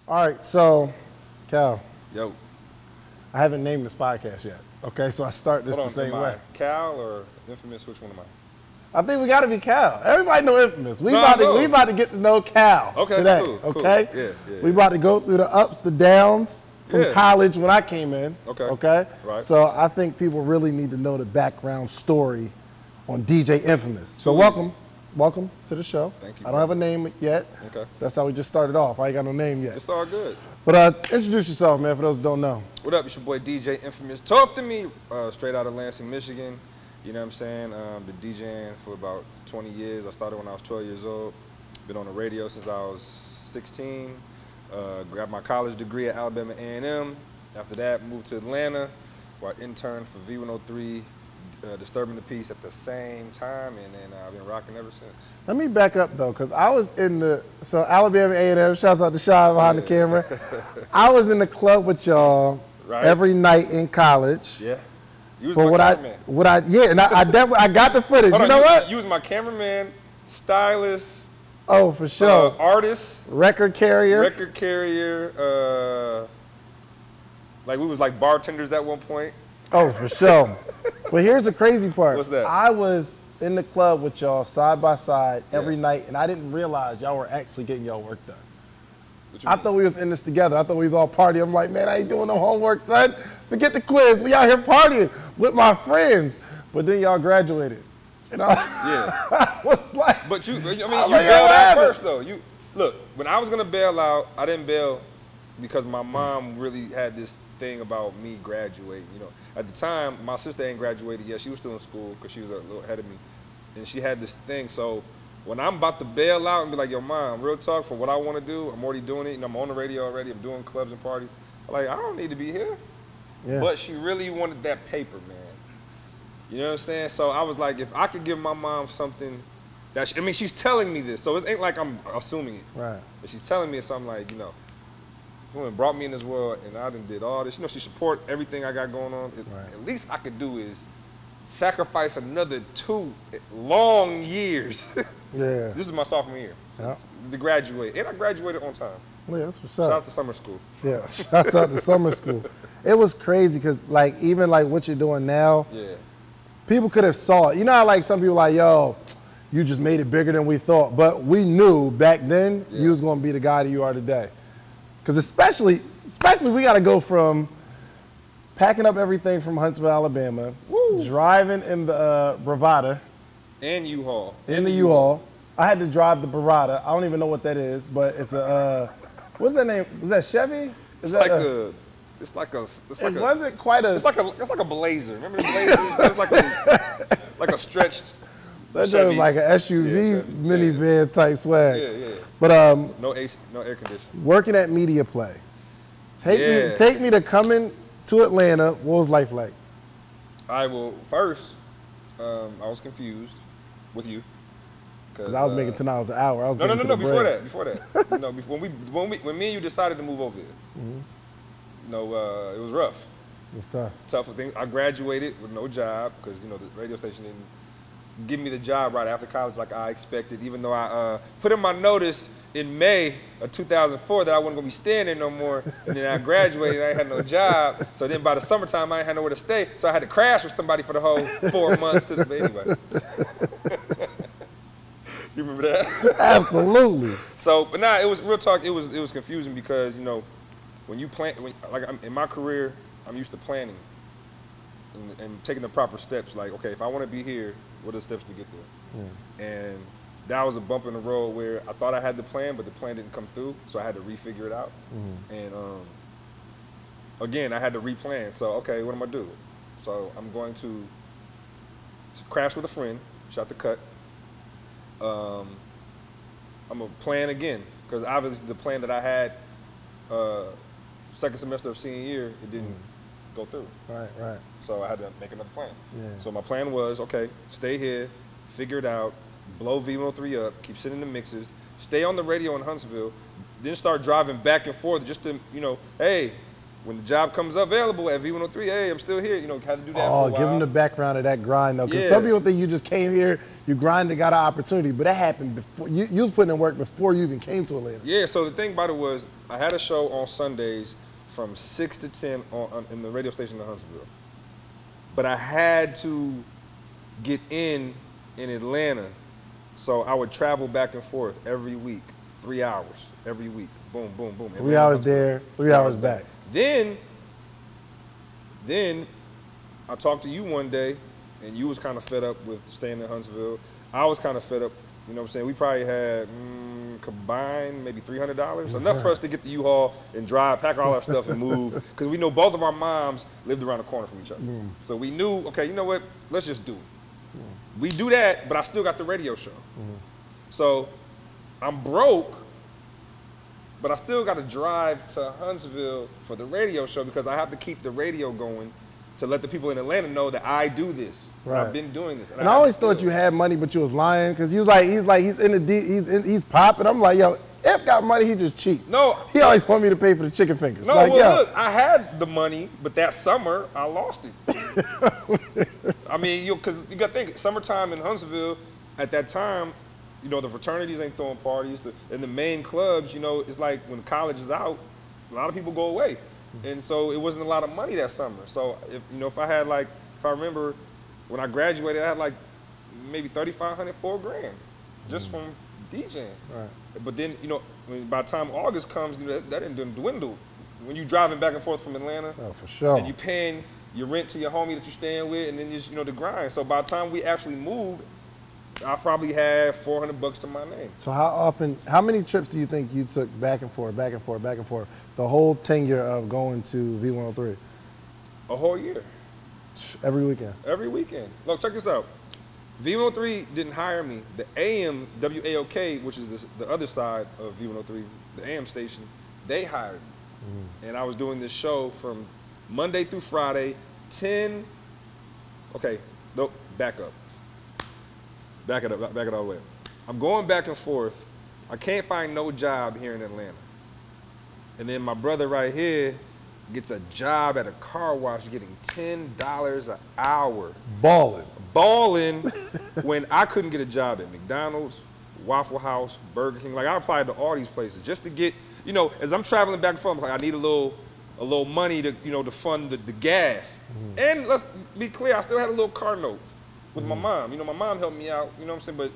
All right, so, Cal. Yo. I haven't named this podcast yet. Okay, so I start this the same way. Cal or Infamous? Which one am I? I think we got to be Cal. Everybody know Infamous. We about to get to know Cal today. Cool, okay, cool. Yeah. We about to go through the ups, the downs from college when I came in. Okay. Right. So I think people really need to know the background story on DJ Infamous. So welcome to the show. Thank you. I don't have a name yet. Okay. That's how we just started off. I ain't got no name yet. It's all good. But introduce yourself, man, for those who don't know. What up? It's your boy DJ Infamous. Talk to me. Straight out of Lansing, Michigan. You know what I'm saying? Been DJing for about 20 years. I started when I was 12 years old. Been on the radio since I was 16. Got my college degree at Alabama A&M. After that, moved to Atlanta, where I interned for V103, Disturbing the Peace at the same time, and then I've been rocking ever since. Let me back up though, because I was in so Alabama A&M, shouts out to Sean behind the camera. I was in the club with y'all every night in college. Yeah. You was my cameraman. And I definitely, I got the footage. You know what? You was my cameraman, stylist. Oh, for sure. Artist. Record carrier. Like we was like bartenders at one point. Oh, for sure. But here's the crazy part. What's that? I was in the club with y'all side by side every night, and I didn't realize y'all were actually getting y'all work done. I thought we was in this together. I thought we was all partying. I'm like, man, I ain't doing no homework, son. Forget the quiz. We out here partying with my friends. But then y'all graduated. And I was like, but you bailed out first though. Look, when I was gonna bail out, I didn't bail because my mom really had this thing about me graduating. You know, at the time, my sister ain't graduated yet. She was still in school because she was a little ahead of me, and she had this thing. So when I'm about to bail out and be like, yo, mom, real talk, for what I want to do, I'm already doing it. You know, I'm on the radio already. I'm doing clubs and parties. Like, I don't need to be here. Yeah. But she really wanted that paper, man. You know what I'm saying? So I was like, if I could give my mom something that, she's telling me this, so it ain't like I'm assuming it. Right. But she's telling me something like, you know, woman brought me in this world and I done did all this. You know, she support everything I got going on. At least I could do is sacrifice another 2 long years. Yeah. This is my sophomore year to graduate. And I graduated on time. Yeah, that's what's up. Shout out to summer school. Yeah, shouts out to summer school. It was crazy because like even like what you're doing now, people could have saw it. You know how like some people like, yo, you just made it bigger than we thought. But we knew back then you was gonna be the guy that you are today. Because especially we gotta go from packing up everything from Huntsville, Alabama, driving in the Bravada. And U-Haul. In the U-Haul. I had to drive the Bravada. I don't even know what that is, but it's a, what's that name? Is that Chevy? It's like a Blazer. Remember the Blazer? It's like a stretched That joint was like an SUV minivan type swag. Yeah. But no AC, no air conditioning. Working at Media Play. Take me to coming to Atlanta. What was life like? First, I was confused with you. Cause I was making $10 an hour. I was no. Before that, you know, when me and you decided to move over there, you know, it was rough. It was tough. Tough thing. I graduated with no job because you know the radio station didn't give me the job right after college like I expected. Even though I put in my notice in May of 2004 that I wasn't gonna be staying there no more, and then I graduated and I ain't had no job. So then by the summertime I ain't had nowhere to stay, so I had to crash with somebody for the whole 4 months. Anyway. You remember that? Absolutely. So, but nah, it was real talk. It was confusing because you know, when you plan, in my career, I'm used to planning and taking the proper steps. Like, okay, if I want to be here, what are the steps to get there? And that was a bump in the road where I thought I had the plan, but the plan didn't come through, so I had to refigure it out. And again, I had to replan. So, okay, what am I gonna do? So I'm going to crash with a friend, shot the cut. I'm gonna plan again because obviously the plan that I had second semester of senior year, it didn't go through. Right. So I had to make another plan. Yeah. So my plan was, okay, stay here, figure it out, blow V103 up, keep sending the mixes, stay on the radio in Huntsville, then start driving back and forth just to, you know, hey, when the job comes available at V103, hey, I'm still here. You know, had to do that for a while. Give them the background of that grind, though. Because Yeah. some people think you just came here, you grinded, got an opportunity. But that happened before. You was putting in work before you even came to Atlanta. Yeah, so the thing about it was, I had a show on Sundays from 6 to 10 in the radio station in Huntsville. But I had to get in Atlanta. So I would travel back and forth every week, 3 hours every week. Boom, boom, boom. 3 hours there, 3 hours back. Then I talked to you one day, and you was kind of fed up with staying in Huntsville. I was kind of fed up. You know what I'm saying? We probably had combined maybe $300, enough for us to get the U-Haul and drive, pack all our stuff and move. Because we know both of our moms lived around the corner from each other. So we knew, okay, you know what? Let's just do it. We do that, but I still got the radio show. So I'm broke, but I still got to drive to Huntsville for the radio show because I have to keep the radio going to let the people in Atlanta know that I do this. Right. I've been doing this. And I always thought you had money, but you was lying because he's he's popping. I'm like, yo, F got money, he just cheap. No. He always want me to pay for the chicken fingers. No, like, well, look, I had the money, but that summer I lost it. I mean, because you got to think, summertime in Huntsville, at that time, you know, the fraternities ain't throwing parties. And the main clubs, you know, it's like when college is out, a lot of people go away. And so it wasn't a lot of money that summer. So if I remember when I graduated, I had like maybe $3,500, $4,000 just from DJing. Right. But then, by the time August comes, that didn't dwindle. When you're driving back and forth from Atlanta, oh, for sure. And you're paying your rent to your homie that you're staying with, and then just, the grind. So by the time we actually moved, I probably had $400 to my name. So how many trips do you think you took back and forth, the whole tenure of going to V103? A whole year. Every weekend? Every weekend. Look, check this out. V103 didn't hire me. The AM, WAOK, which is the other side of V103, the AM station, they hired me. And I was doing this show from Monday through Friday, back up. Back it all the way up. I'm going back and forth. I can't find no job here in Atlanta. And then my brother right here gets a job at a car wash getting $10 an hour. Balling when I couldn't get a job at McDonald's, Waffle House, Burger King. Like, I applied to all these places just to get, as I'm traveling back and forth, I'm like, I need a little money to, to fund the gas. And let's be clear, I still had a little car note with my mom. My mom helped me out, what I'm saying? But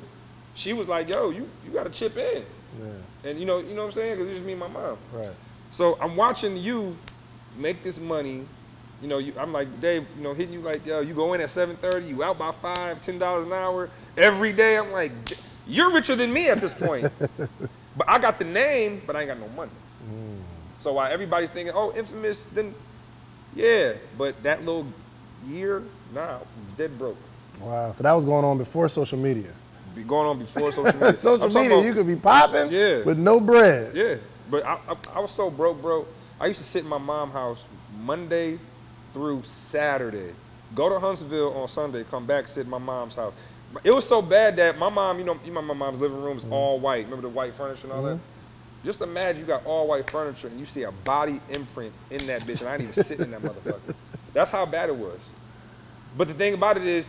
she was like, yo, you got to chip in. Yeah. And you know what I'm saying? Because it's just me and my mom. Right. So I'm watching you make this money. I'm like, Dave, hitting you like, yo, you go in at 7:30, you out by 5, $10 an hour every day. I'm like, you're richer than me at this point. But I got the name, but I ain't got no money. So while everybody's thinking, oh, Infamous, then yeah. But that little year, nah, I'm dead broke. Wow, so that was going on before social media. Be going on before social media. Social media, you could be popping with no bread. Yeah, but I was so broke, bro. I used to sit in my mom's house Monday through Saturday. Go to Huntsville on Sunday, come back, sit in my mom's house. It was so bad that my mom, my mom's living room is all white. Remember the white furniture and all that? Just imagine you got all white furniture and you see a body imprint in that bitch, and I didn't even sit in that motherfucker. That's how bad it was. But the thing about it is,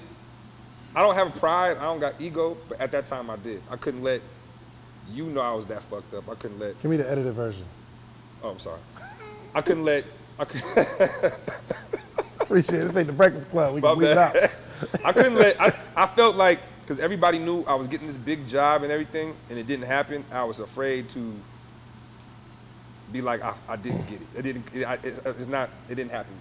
I don't have pride, I don't got ego, but at that time I did. I couldn't let you know I was that fucked up. I couldn't let. Give me the edited version. Oh, I'm sorry. I couldn't let. Appreciate it. This ain't the Breakfast Club. We can bleep it out. I couldn't let. I felt like, because everybody knew I was getting this big job and everything, and it didn't happen. I was afraid to be like, I didn't get it. It didn't happen.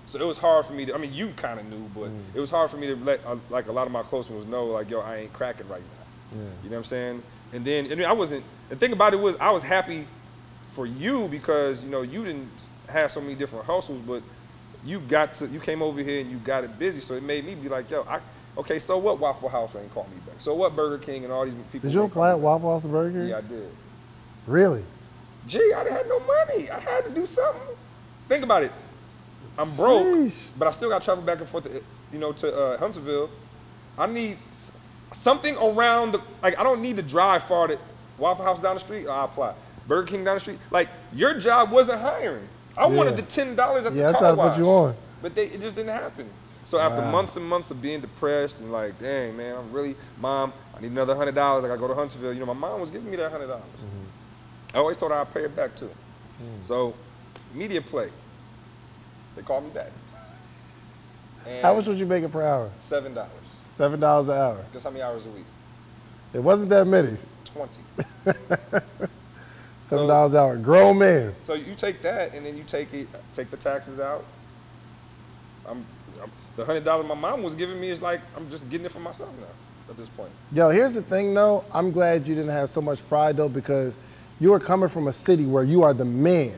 So it was hard for me to, I mean, you kind of knew, but it was hard for me to let, like, a lot of my close ones know, like, yo, I ain't cracking right now. You know what I'm saying? And then, I mean, I wasn't, the thing about it was, I was happy for you because, you didn't have so many different hustles, but you came over here and you got it busy, so it made me be like, yo, okay, so what Waffle House ain't called me back? So what Burger King and all these people. Did you apply at Waffle House and Burger King? Yeah, I did. Really? Gee, I had no money. I had to do something. Think about it. I'm broke, but I still got to travel back and forth to Huntsville. I need something around I don't need to drive far to Waffle House down the street, I apply. Burger King down the street. Like, your job wasn't hiring. I wanted the $10 at the car wash. Yeah, I tried to put you on. But it just didn't happen. So after months and months of being depressed and like, dang, man, Mom, I need another $100. I got to go to Huntsville. You know, my mom was giving me that $100. I always told her I'd pay it back too. So, media play. They called me back. And how much was you making per hour? $7. $7 an hour. Guess how many hours a week? It wasn't that many. 20. $7 an hour. Grown man. So you take that and then you take the taxes out. The $100 my mom was giving me is like, I'm just getting it for myself now at this point. Yo, here's the thing though. I'm glad you didn't have so much pride though, because you are coming from a city where you are the man.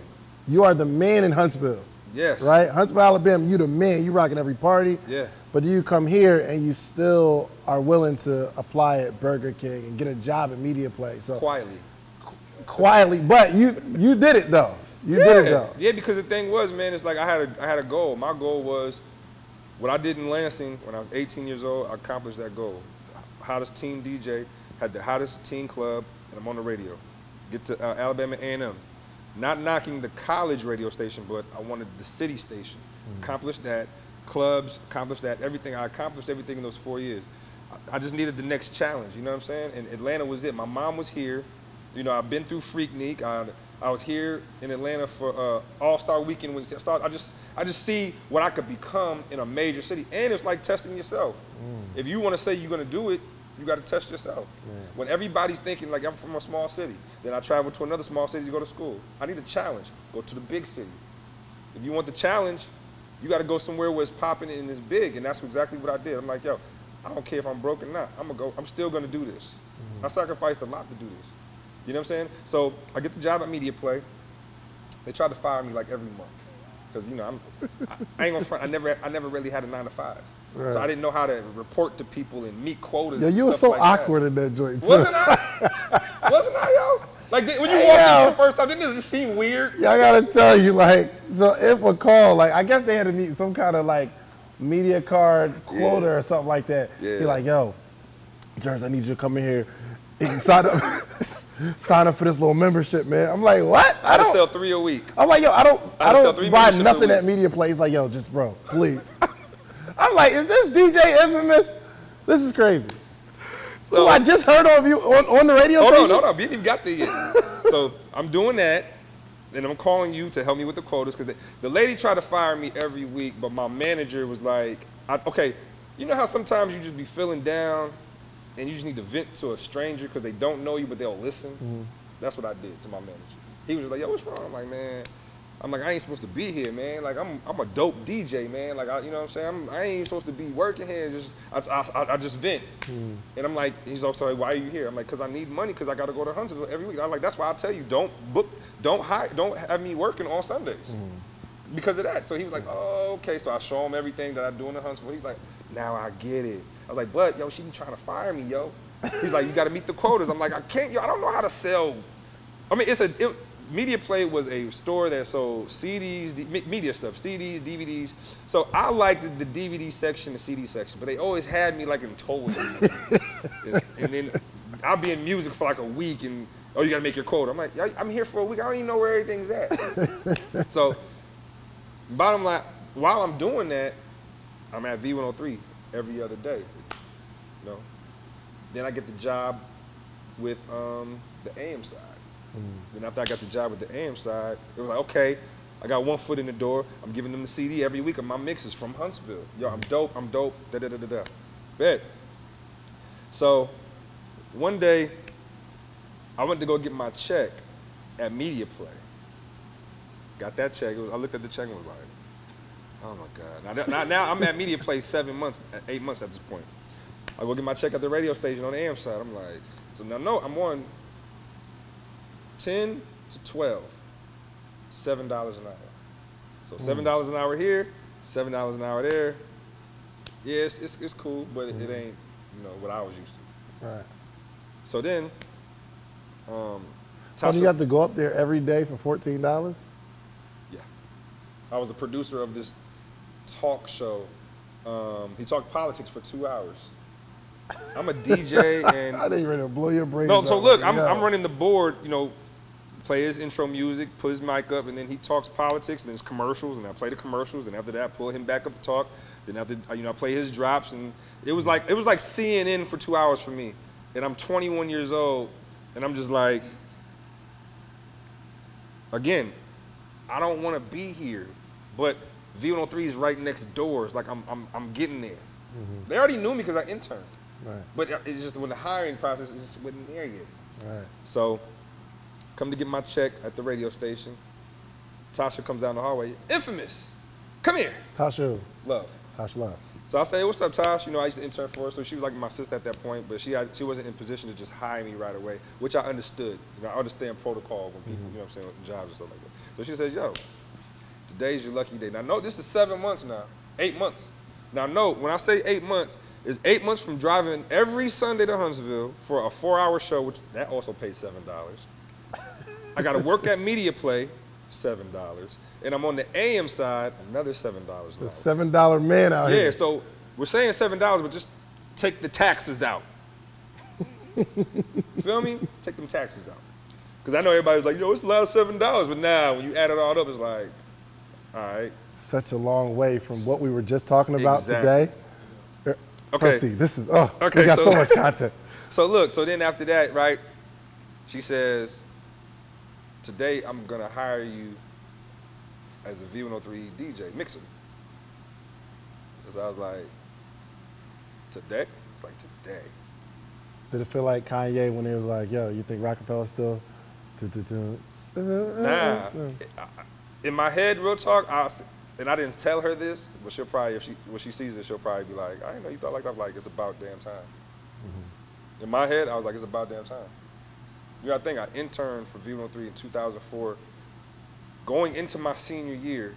You are the man in Huntsville. Yes. Right? Huntsville, Alabama, you the man. You rocking every party. Yeah. But you come here and you still are willing to apply at Burger King and get a job at Media Play. So quietly, but you did it though. You did it though. Yeah, because the thing was, man, it's like I had a goal. My goal was what I did in Lansing when I was 18 years old. I accomplished that goal. Hottest teen DJ, had the hottest teen club, and I'm on the radio. Get to Alabama A&M. Not knocking the college radio station, but I wanted the city station. Accomplished that. Clubs, accomplished that. Everything. I accomplished everything in those 4 years. I just needed the next challenge. You know what I'm saying? And Atlanta was it. My mom was here. You know, I've been through Freaknik. I was here in Atlanta for All-Star Weekend. I just see what I could become in a major city. And it's like testing yourself. If you want to say you're going to do it, you got to test yourself. When everybody's thinking like I'm from a small city, then I travel to another small city to go to school. I need a challenge. Go to the big city. If you want the challenge, you got to go somewhere where it's popping and it's big. And that's exactly what I did. I'm like, yo, I don't care if I'm broke or not. I'm still going to do this. I sacrificed a lot to do this. You know what I'm saying? So I get the job at Media Play. They tried to fire me like every month. Because, you know, I ain't gonna front, I never really had a 9 to 5. Right. So I didn't know how to report to people and meet quotas. Yeah, you were so like awkward in that joint too. Wasn't I, yo? Like when you walked in the first time, didn't it just seem weird? Yeah, I gotta tell you, like, so if a call, like, I guess they had to meet some kind of like media card quota or something like that. You're like, yo, Jerz, I need you to come in here and sign up for this little membership, man. I'm like, what? I don't sell 3 a week. I'm like, yo, I don't buy nothing at Media Play. It's like, yo, just bro, please. I'm like, is this DJ Infamous? This is crazy. So I just heard of you on the radio station? No, we didn't even got there yet. So I'm doing that, and I'm calling you to help me with the quotas, because the lady tried to fire me every week, but my manager was like, okay, you know how sometimes you just be feeling down, and you just need to vent to a stranger because they don't know you, but they'll listen? That's what I did to my manager. He was just like, yo, what's wrong? I'm like, man, I ain't supposed to be here, man. Like, I'm a dope DJ, man. Like, you know what I'm saying? I ain't even supposed to be working here. It's just, I just vent. And I'm like, he's also like, why are you here? I'm like, because I need money, because I got to go to Huntsville every week. I'm like, that's why I tell you, don't have me working on Sundays. Because of that. So he was like, oh, okay. So I show him everything that I do in the Huntsville. He's like, now I get it. I was like, but, yo, she be trying to fire me, yo. He's like, you got to meet the quotas. I'm like, I can't, yo, I don't know how to sell. I mean, Media Play was a store that sold CDs, media stuff, CDs, DVDs. So I liked the DVD section, the CD section, but they always had me like in toll. And then I'll be in music for like a week and, oh, you gotta make your quota. I'm like, I'm here for a week, I don't even know where everything's at. So bottom line, while I'm doing that, I'm at V103 every other day, you know? Then I get the job with the AM side. Then after I got the job with the AM side, it was like, okay, I got one foot in the door. I'm giving them the CD every week of my mixes from Huntsville. Yo, I'm dope, da-da-da-da-da. Bet. So one day, I went to go get my check at Media Play. Got that check. I looked at the check and was like, oh my God. Now I'm at Media Play 8 months at this point. I go get my check at the radio station on the AM side. I'm like, so now no, I'm on 10 to 12, $7 an hour. So $7 an hour here, $7 an hour there. Yeah, it's cool, but it ain't, you know, what I was used to. Right. So then, so you have to go up there every day for $14? Yeah. I was a producer of this talk show. He talked politics for 2 hours. I'm a DJ and I think you're ready to blow your brains out. No, so look, I'm running the board, you know, play his intro music, put his mic up, and then he talks politics, and then it's commercials, and I play the commercials, and after that, I pull him back up to talk. Then after, I play his drops, and it was like CNN for 2 hours for me. And I'm 21 years old, and I'm just like, again, I don't want to be here, but V103 is right next door. It's like I'm getting there. They already knew me because I interned. Right. But it's just when the hiring process, it just wasn't there yet. Right. So, come to get my check at the radio station. Tasha comes down the hallway. Infamous, come here. Tasha. Love. Tasha Love. So I say, hey, what's up, Tosh? I used to intern for her, so she was like my sister at that point, but she wasn't in position to just hire me right away, which I understood. I understand protocol when people, you know what I'm saying, with jobs and stuff like that. So she says, yo, today's your lucky day. Now, no, this is 7 months now, 8 months. Now, no, when I say 8 months, it's 8 months from driving every Sunday to Huntsville for a 4-hour show, which that also pays $7. I got to work at Media Play, $7. And I'm on the AM side, another $7. The $7 man out here. Yeah, so we're saying $7, but just take the taxes out. Feel me? Take them taxes out. Because I know everybody's like, yo, it's a lot of $7. But now, when you add it all up, it's like, all right. Such a long way from what we were just talking about Exactly. today. Okay. Let's see, this is, okay, we got so much content. So look, so then after that, right, she says, today I'm going to hire you as a V103 DJ, mixer. So I was like, today? It's like, today. Did it feel like Kanye when he was like, yo, you think Rockefeller still? Nah. In my head, real talk, and I didn't tell her this, but she'll probably, when she sees it, she'll probably be like, I didn't know you thought like that. I'm like, it's about damn time. In my head, I was like, it's about damn time. You gotta think, I interned for V103 in 2004, going into my senior year,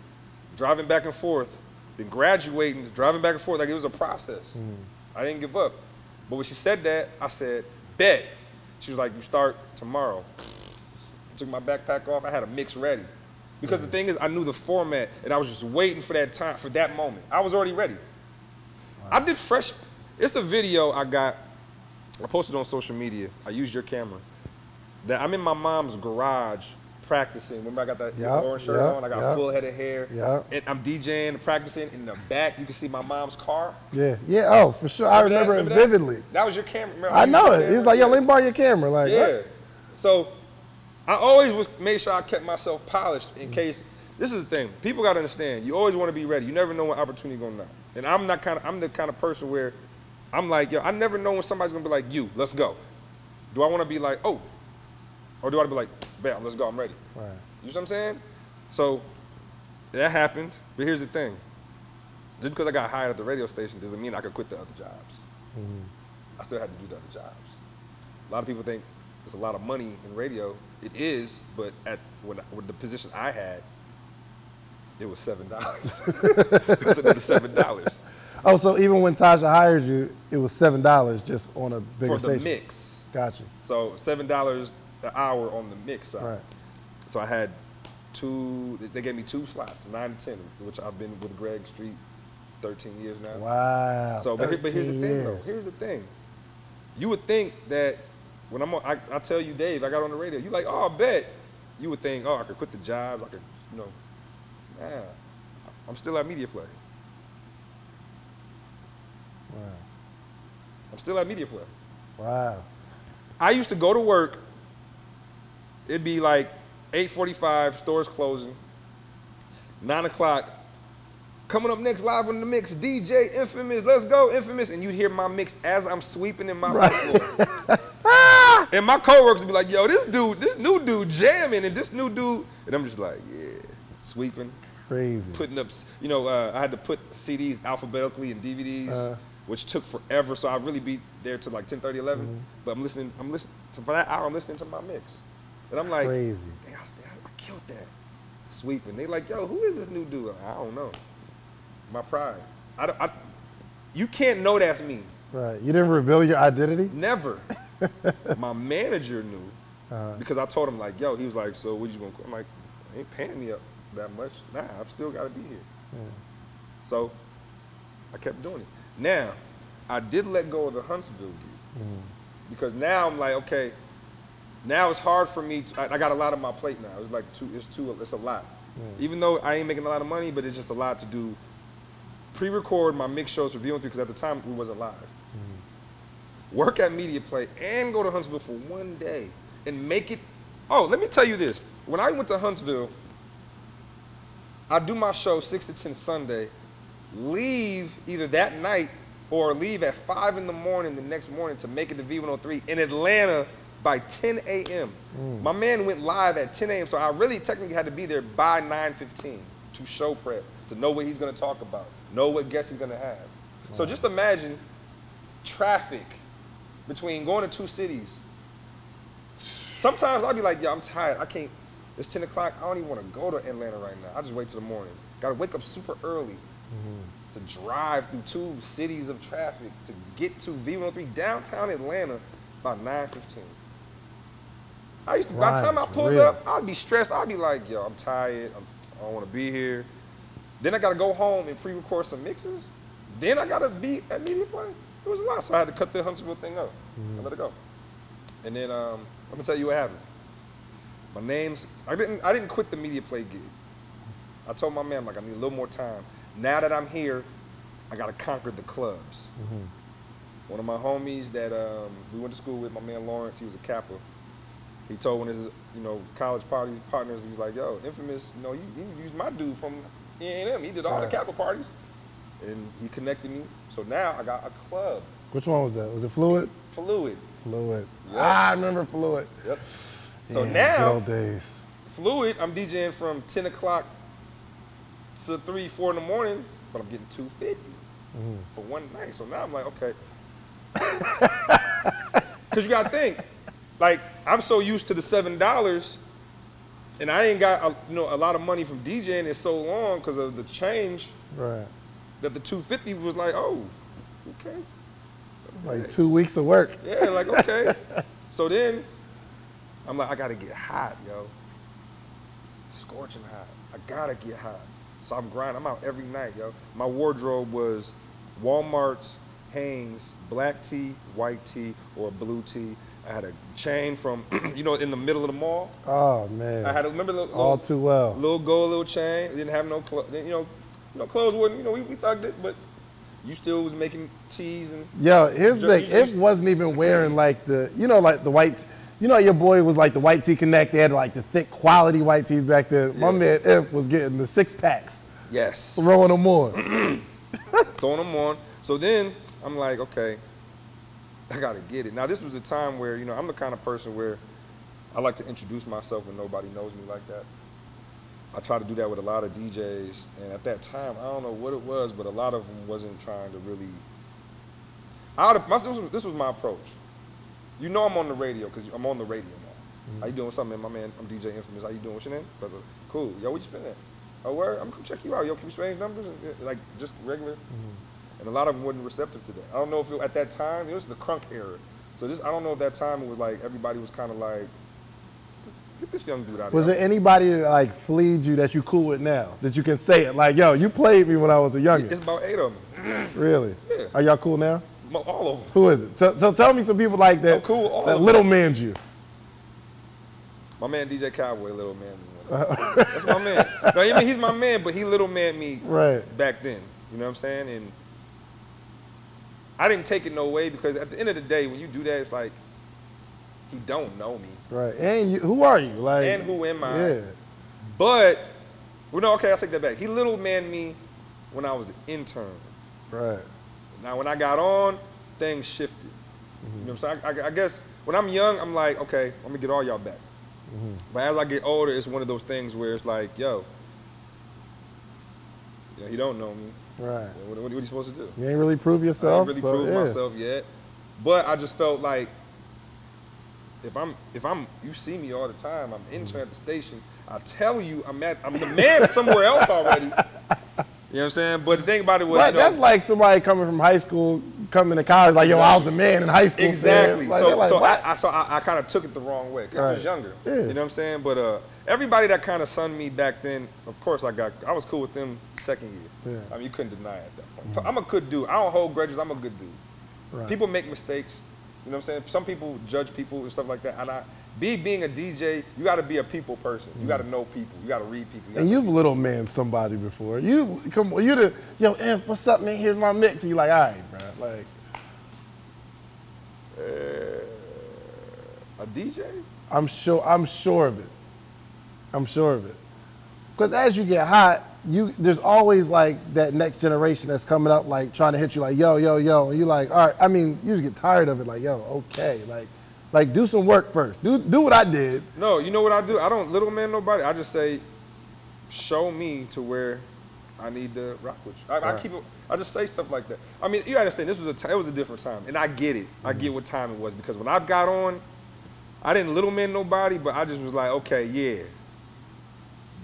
driving back and forth, then graduating, driving back and forth, like it was a process. I didn't give up. But when she said that, I said, bet. She was like, you start tomorrow. I took my backpack off, I had a mix ready. Because the thing is, I knew the format, and I was just waiting for that time, for that moment. I was already ready. Wow. I did fresh, it's a video I posted on social media. I used your camera. That I'm in my mom's garage practicing. Remember I got that orange shirt on, I got a full head of hair. And I'm DJing, practicing. In the back, you can see my mom's car. Yeah, oh, for sure. I remember it vividly. That was your camera. Remember I know it. He was like, yo, let me borrow your camera. Like, yeah. What? So I always made sure I kept myself polished in case. This is the thing. People got to understand. You always want to be ready. You never know when opportunity gonna knock. And I'm the kind of person where I'm like, yo, I never know when somebody's gonna be like, you, let's go. Do I want to be like, oh, or do I want to be like, bam, let's go, I'm ready. Right. You know what I'm saying? So that happened. But here's the thing. Just because I got hired at the radio station doesn't mean I could quit the other jobs. I still had to do the other jobs. A lot of people think there's a lot of money in radio. It is, but with the position I had, it was $7. It was another $7. Oh, so even when Tasha hired you, it was $7 just on a bigger station? For the mix. Gotcha. So $7 an hour on the mix side. Right. So I had they gave me 2 slots, 9 to 10, which I've been with Greg Street 13 years now. Wow. So, but here's the thing though. Here's the thing. You would think that when I tell you, Dave, I got on the radio, you like, oh, I bet. You would think, oh, I could quit the jobs, I could, nah, I'm still at Media Play. Wow. I'm still at Media Play. Wow. I used to go to work, it'd be like 8:45, stores closing, 9 o'clock, coming up next live on the mix, DJ Infamous, let's go Infamous, and you'd hear my mix as I'm sweeping in my floor. And my coworkers would be like, yo, this new dude jamming, and this new dude, and I'm just like, yeah, sweeping. Crazy. Putting up, I had to put CDs alphabetically and DVDs, which took forever, so I'd really be there till like 10:30, 11, but I'm listening, for that hour, I'm listening to my mix. And I'm like, crazy. Hey, I killed that. Sweeping. They like, yo, who is this new dude? I don't know. My pride. You can't know that's me. Right. You didn't reveal your identity? Never. My manager knew because I told him like, yo, he was like, so what you gonna quit? I'm like, they ain't paying me up that much. Nah, I've still gotta be here. So I kept doing it. Now, I did let go of the Huntsville gig because now I'm like, okay, Now it's hard for me. I got a lot on my plate now. It's like it's a lot. Even though I ain't making a lot of money, but it's just a lot to do. Pre-record my mix shows for V103 because at the time we wasn't live. Work at Media Play and go to Huntsville for one day and make it. Oh, let me tell you this. When I went to Huntsville, I do my show 6 to 10 Sunday, leave either that night or leave at 5 in the morning the next morning to make it to V103 in Atlanta by 10 a.m. My man went live at 10 a.m. So I really technically had to be there by 9:15 to show prep, to know what he's gonna talk about, know what guests he's gonna have. So just imagine traffic between going to two cities. Sometimes I'll be like, yo, I'm tired, I can't, it's 10 o'clock, I don't even wanna go to Atlanta right now. I just wait till the morning. Gotta wake up super early to drive through 2 cities of traffic to get to V103 downtown Atlanta by 9:15. I used to, by the time I pulled up, I'd be stressed. I'd be like, yo, I'm tired, I don't wanna be here. Then I gotta go home and pre-record some mixes. Then I gotta be at Media Play. It was a lot, so I had to cut the Huntsville thing up and let it go. And then I'm gonna tell you what happened. My name's, I didn't quit the Media Play gig. I told my man, I'm like, I need a little more time. Now that I'm here, I gotta conquer the clubs. One of my homies that we went to school with, my man Lawrence, he was a Kappa. He told one of his, college parties partners, he was like, yo, Infamous, you used my dude from E&M. He did all the Kappa parties. And he connected me. So now I got a club. Which one was that? Was it Fluid? Fluid. Fluid. Yep. I remember Fluid. Yep. So now, good old days. Fluid, I'm DJing from 10 o'clock to 3, 4 in the morning, but I'm getting $250 for one night. So now I'm like, okay. Because you got to think, like, I'm so used to the $7, and I ain't got a lot of money from DJing in so long because of the change. Right. That the $250 was like, oh, okay. Like 2 weeks of work. Yeah, like, okay. So then, I'm like, I gotta get hot, yo. Scorching hot. I gotta get hot. So I'm grinding, I'm out every night, yo. My wardrobe was Walmart's, Hanes, black tee, white tee, or blue tee. I had a chain from, in the middle of the mall. Oh, man. I had, remember the all too well. Little gold, little chain. Didn't have no clothes, clothes wasn't, we thugged it, but you still was making tees and. Yo, here's the thing. It wasn't even wearing like the, like the white, your boy was like the white tee connect. They had like the thick quality white tees back then. My man If was getting the 6-packs. Yes. Throwing them on. Throwing them on. So then I'm like, okay, I gotta get it. Now this was a time where, I'm the kind of person where I like to introduce myself when nobody knows me like that. I try to do that with a lot of DJs, and at that time, I don't know what it was, but a lot of them wasn't trying to really. This was my approach. I'm on the radio because I'm on the radio now. How you doing? What's up, man? My man, I'm DJ Infamous. How you doing? What's your name? Brother. Cool. Yo, what you spend at? Oh, where? I'm gonna come check you out. Yo, can you strange numbers? And, like just regular. And a lot of them wasn't receptive to that. I don't know if at that time it was the crunk era. So I don't know if that time it was like everybody was kind of like. Get this young dude out of here. Was there anybody that like fleed you that you cool with now? That you can say it like, yo, you played me when I was a youngin'? It's about 8 of them. Really? Yeah. Are y'all cool now? All of them. Who is it? So tell me some people like that. I'm cool. All that of little them. man's you. My man DJ Cowboy, little man me. That's my man. No, I mean, he's my man, but he little man me back then. You know what I'm saying? And I didn't take it no way because at the end of the day, when you do that, it's like. He don't know me. Right, and who are you? Like, and who am I? Yeah. But, okay, I'll take that back. He little man me when I was an intern. Right. Now, when I got on, things shifted. You know what I'm saying? I guess when I'm young, I'm like, okay, I'm gonna get all y'all back. But as I get older, it's one of those things where it's like, yo, he don't know me. Right. What are you supposed to do? You ain't really prove yourself. I ain't really proved myself yet. But I just felt like, if you see me all the time, I'm intern at the station, I tell you I'm the man somewhere else already. You know what I'm saying? But the thing about it was, that's like somebody coming from high school, coming to college, like, yo, I was the man in high school. Exactly. Like, so I kind of took it the wrong way. 'Cause I was younger. Yeah. You know what I'm saying? But everybody that kind of sunned me back then, of course I was cool with them second year. Yeah. I mean, you couldn't deny it at that point. I'm a good dude. I don't hold grudges. I'm a good dude. Right. People make mistakes. You know what I'm saying? Some people judge people and stuff like that, and Being a DJ, you got to be a people person. You got to know people. You got to read people. And you've little man somebody before. You come, you the yo, Imp, what's up, man? Here's my mix. And you like, all right, bro. Like, a DJ? I'm sure of it. I'm sure of it. Because as you get hot, there's always like that next generation that's coming up, like trying to hit you, like yo, yo, yo, and you like, all right. I mean, you just get tired of it, like yo, okay, like do some work first. Do what I did. No, you know what I do? I don't little man nobody. I just say, show me to where I need to rock with you. I keep it. I just say stuff like that. I mean, you understand? This was it was a different time, and I get it. I get what time it was because when I got on, I didn't little man nobody, but I just was like, okay, yeah.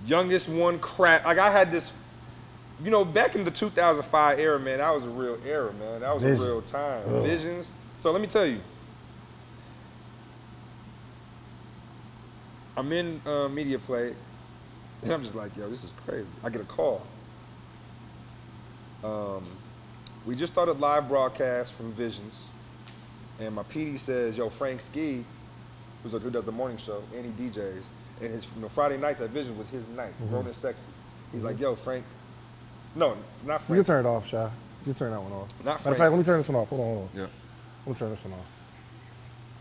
Youngest one crap. Like I had this, you know, back in the 2005 era, man. That was a real era, man. That was a real time. Visions. So let me tell you. I'm in media play, and I'm just like, yo, this is crazy. I get a call. We just started live broadcast from Visions, and my PD says, yo, Frank Ski, who does the morning show, and he DJs, and his Friday nights at Visions was his night, Rolling Sexy. He's like, yo, Frank, no, not Frank. You can turn it off, Shy. You can turn that one off. Not Matter Frank. of fact, let me turn this one off. Hold on. Yeah. Let me turn this one off.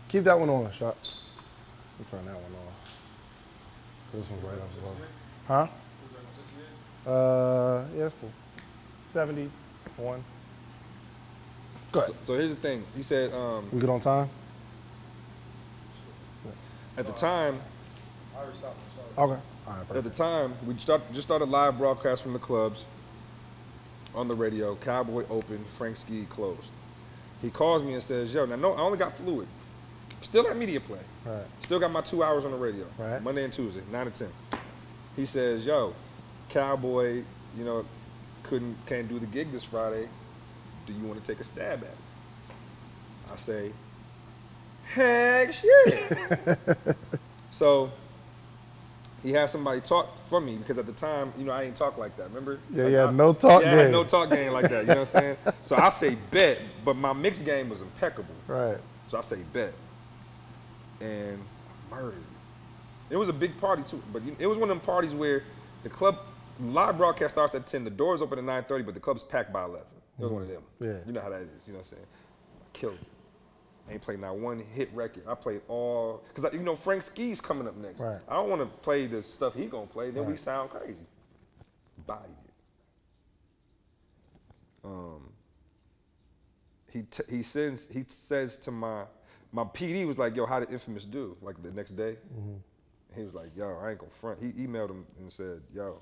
Keep that one on, Shy. Let me turn that one off. This one's right up below. Huh? Yeah, it's cool. 71. Go ahead. So here's the thing. He said, We good on time? at the time, Okay. All right, at perfect. the time, we just started live broadcast from the clubs on the radio. Cowboy opened, Frank Ski closed. He calls me and says, yo, now no, I only got fluid. Still at media play. Right. Still got my 2 hours on the radio. Right. Monday and Tuesday, 9 to 10. He says, yo, Cowboy, you know, can't do the gig this Friday. Do you want to take a stab at it? I say, heck shit. So he had somebody talk for me because at the time, you know, I ain't talk like that, remember? Yeah, no talk game. Yeah, I had no talk game like that, you know what I'm saying? So I say bet, but my mix game was impeccable. Right. So I say bet. And murdered. It was a big party too, but it was one of them parties where the club live broadcast starts at 10, the doors open at 9:30, but the club's packed by 11. It was one of them. Yeah. You know how that is, you know what I'm saying? I killed it. I ain't played not one hit record. I played all, because you know Frank Ski's coming up next. Right. I don't want to play the stuff he gonna play, then we sound crazy. Bodied it. He says to my PD was like, yo, how did Infamous do? Like the next day. He was like, yo, I ain't gonna front. He emailed him and said, yo,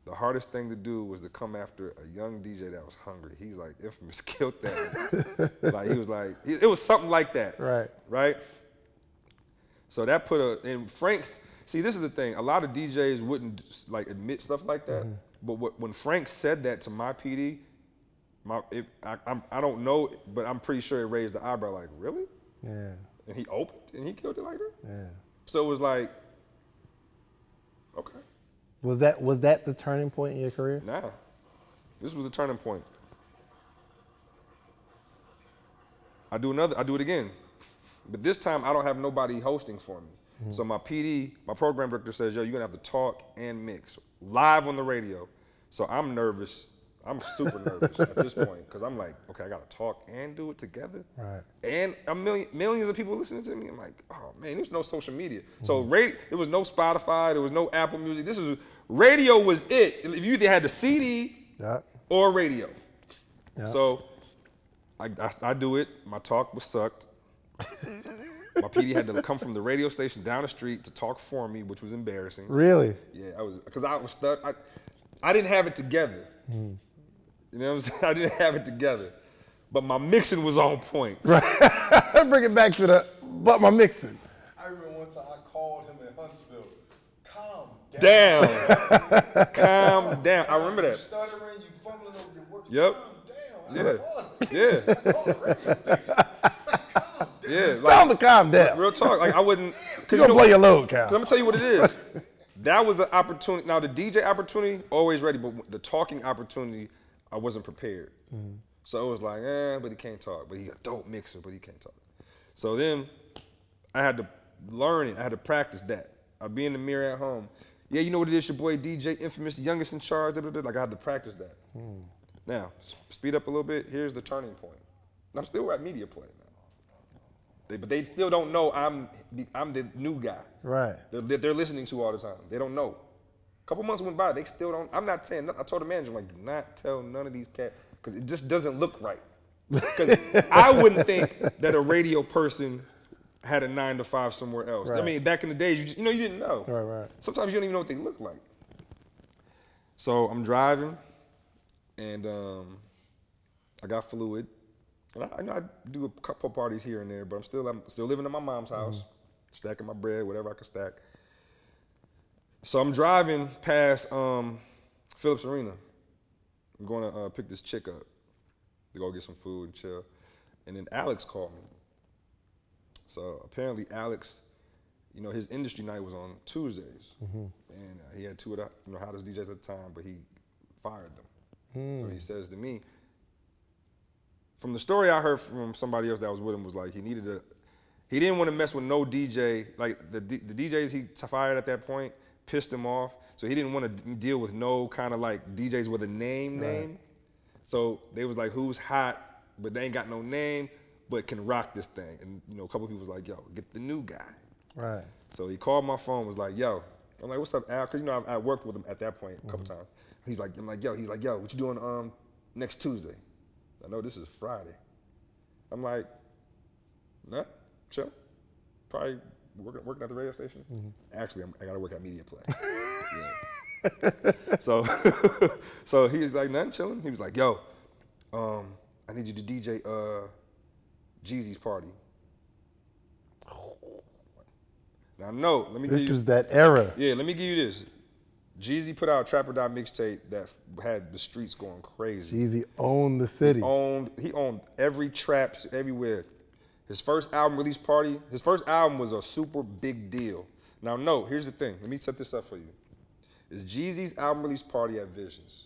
the hardest thing to do was to come after a young DJ that was hungry. He's like, Infamous killed that. Like he was like, it was something like that. Right. Right? So that put in Frank's, see, this is the thing. A lot of DJs wouldn't like admit stuff like that. But when Frank said that to my PD, I don't know, but I'm pretty sure it raised the eyebrow like, really? Yeah. And he opened and he killed it like that? Yeah. So it was like, okay. Was that the turning point in your career? Nah, this was the turning point. I do it again. But this time I don't have nobody hosting for me. So my PD, my program director says, yo, you're gonna have to talk and mix live on the radio. So I'm nervous. I'm super nervous at this point because I'm like, okay, I gotta talk and do it together. Right. And millions of people listening to me. I'm like, oh man, there's no social media. So there was no Spotify, there was no Apple Music. Radio was it. If you either had the CD or radio. Yeah. So I do it. My talk was sucked. My PD had to come from the radio station down the street to talk for me, which was embarrassing. Really? Yeah, because I was stuck. I didn't have it together. You know what I'm saying? I didn't have it together. But my mixing was on point. Right. Bring it back to but my mixing. I remember one time I called him in Huntsville. Calm down. Calm down. I remember that. You stuttering, you fumbling over your words. Yep. Calm down. Yeah. I called the radio station. Calm down. Yeah. Tell him to calm down. Real talk. Like I wouldn't. You gonna blow your load, Cal. Because I'm gonna tell you what it is. That was the opportunity. Now the DJ opportunity, always ready, but the talking opportunity, I wasn't prepared. So it was like, but he can't talk. But he a dope mixer, but he can't talk. So then I had to learn it. I had to practice that. I'd be in the mirror at home. Yeah, you know what it is, your boy DJ Infamous, youngest in charge. Like I had to practice that. Now, speed up a little bit. Here's the turning point. I'm still at Media Play now. But they still don't know I'm the new guy. Right. They're listening to all the time. They don't know. A couple months went by, they still don't. I'm not saying nothing. I told the manager, I'm like, do not tell none of these cats, because it just doesn't look right. Because I wouldn't think that a radio person had a 9 to 5 somewhere else. Right. I mean, back in the days, you didn't know. Right. Sometimes you don't even know what they look like. So I'm driving, and I got fluid. And I know I do a couple parties here and there, but I'm still living in my mom's house, stacking my bread, whatever I can stack. So I'm driving past Phillips Arena. I'm going to pick this chick up to go get some food and chill. And then Alex called me. So apparently Alex, his industry night was on Tuesdays. And he had 2 of the hottest DJs at the time, but he fired them. So he says to me, from the story I heard from somebody else that was with him, was like he didn't want to mess with no DJ. Like the DJs he fired at that point pissed him off. So he didn't want to deal with no kind of like DJs with a name. So they was like, who's hot, but they ain't got no name, but can rock this thing. And a couple of people was like, yo, get the new guy. Right. So he called my phone, was like, yo. I'm like, what's up, Al? Because I worked with him at that point a couple times. He's like, yo, what you doing next Tuesday? I know this is Friday. I'm like, nah, chill. Probably working at the radio station. Actually, I gotta work at Media Play. So he's like, nothing, chilling. He was like, yo, I need you to DJ Jeezy's party. Now, no, let me give you. This is that era. Yeah, let me give you this. Jeezy put out a Trap or Die mixtape that had the streets going crazy. Jeezy owned the city. He owned every trap everywhere. His first album release party, his first album was a super big deal. Now, no, here's the thing. Let me set this up for you. It's Jeezy's album release party at Visions,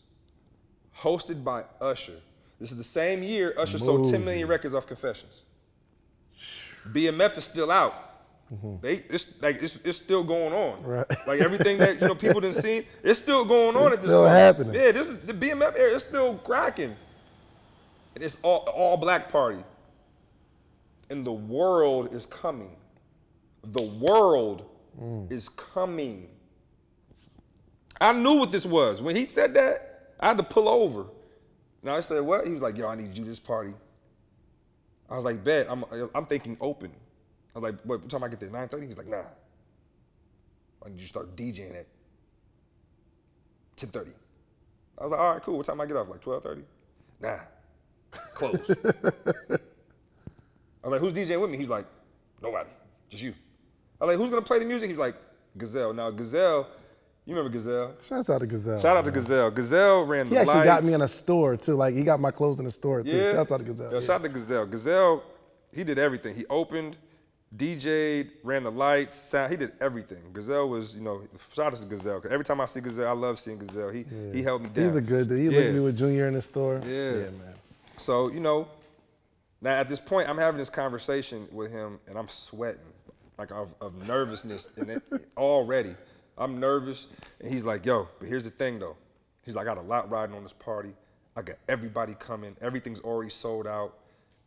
hosted by Usher. This is the same year Usher sold 10 million records off Confessions. BMF is still out. It's still going on. Right. Like everything that people didn't see, it's still going on at this point. Still happening. Yeah, this is the BMF era. It's still cracking, and it's all black party. And the world is coming. The world is coming. I knew what this was when he said that. I had to pull over. And I said, what? He was like, yo, I need you to do this party. I was like, bet. I'm thinking open. I was like, what time I get there? 9:30? He's like, nah. I need you to start DJing at 10:30. I was like, all right, cool. What time I get off? Like 12:30? Nah. Close. I was like, who's DJing with me? He's like, nobody. Just you. I was like, who's gonna play the music? He's like, Gazelle. Now Gazelle, you remember Gazelle? Shouts out to Gazelle. Shout out to Gazelle. Gazelle ran the lights. He actually got me in a store too. Like he got my clothes in the store too. Shouts out to Gazelle. Shout out to Gazelle. Gazelle, he did everything. He opened, DJ'd, ran the lights, sound. He did everything. Gazelle was, shout out to Gazelle. Cause every time I see Gazelle, I love seeing Gazelle. He held me down. He's a good dude. He looked at me with Junior in the store. Yeah, man. So now at this point, I'm having this conversation with him, and I'm sweating, like of nervousness in it already. I'm nervous, and he's like, yo, but here's the thing though. He's like, I got a lot riding on this party. I got everybody coming. Everything's already sold out.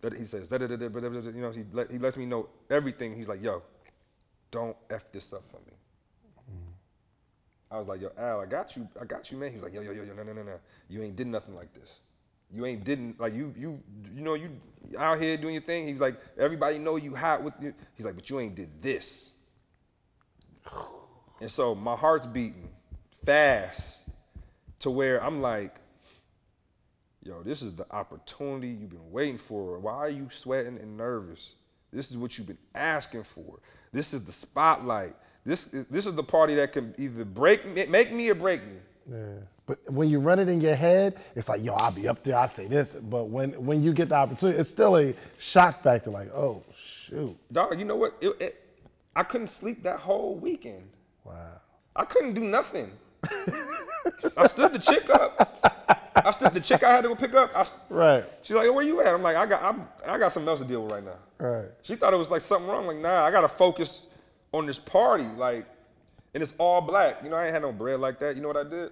That he says, he lets me know everything. He's like, yo, don't F this up for me. I was like, yo, Al, I got you, man. He was like, yo, no. You ain't did nothing like this. You ain't didn't, like you out here doing your thing. He's like, everybody know you hot with you. He's like, but you ain't did this. And so my heart's beating fast to where I'm like, yo, this is the opportunity you've been waiting for. Why are you sweating and nervous? This is what you've been asking for. This is the spotlight. This is the party that can either make me or break me. Yeah. But when you run it in your head, it's like, yo, I'll be up there, I'll say this. But when you get the opportunity, it's still a shock factor, like, oh, shoot. Dog, you know what? I couldn't sleep that whole weekend. Wow. I couldn't do nothing. I stood the chick up. The chick I had to go pick up. Right. She's like, where you at? I'm like, I got something else to deal with right now. Right. She thought it was like something wrong. Like, nah, I gotta focus on this party. Like, and it's all black. You know, I ain't had no bread like that. You know what I did?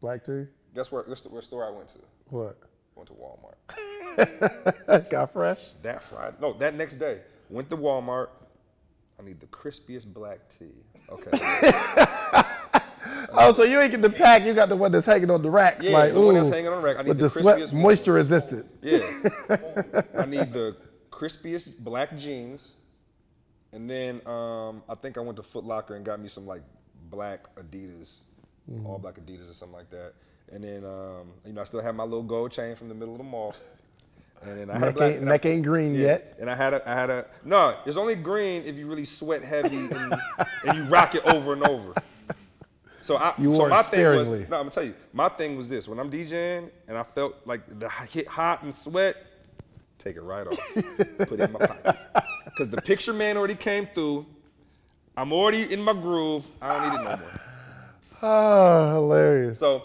Black tea? Guess where store I went to? What? Went to Walmart. Got fresh? That Friday. No, that next day. Went to Walmart. I need the crispiest black tea. Okay. Oh, so you ain't get the pack, you got the one that's hanging on the racks. Yeah, like, the one that's hanging on the rack. I need with the sweat, crispiest moisture resistant. Yeah. I need the crispiest black jeans. And then I think I went to Foot Locker and got me some like black Adidas, all black Adidas or something like that. And then, you know, I still have my little gold chain from the middle of the mall. And then I had neck ain't green yet. And I had a no, it's only green if you really sweat heavy and you rock it over and over. So my thing was, no, I'm gonna tell you, my thing was this: when I'm DJing and I felt like the hit hot and sweat, take it right off, put it in my pocket, because the picture man already came through. I'm already in my groove. I don't need it no more. Oh, hilarious. So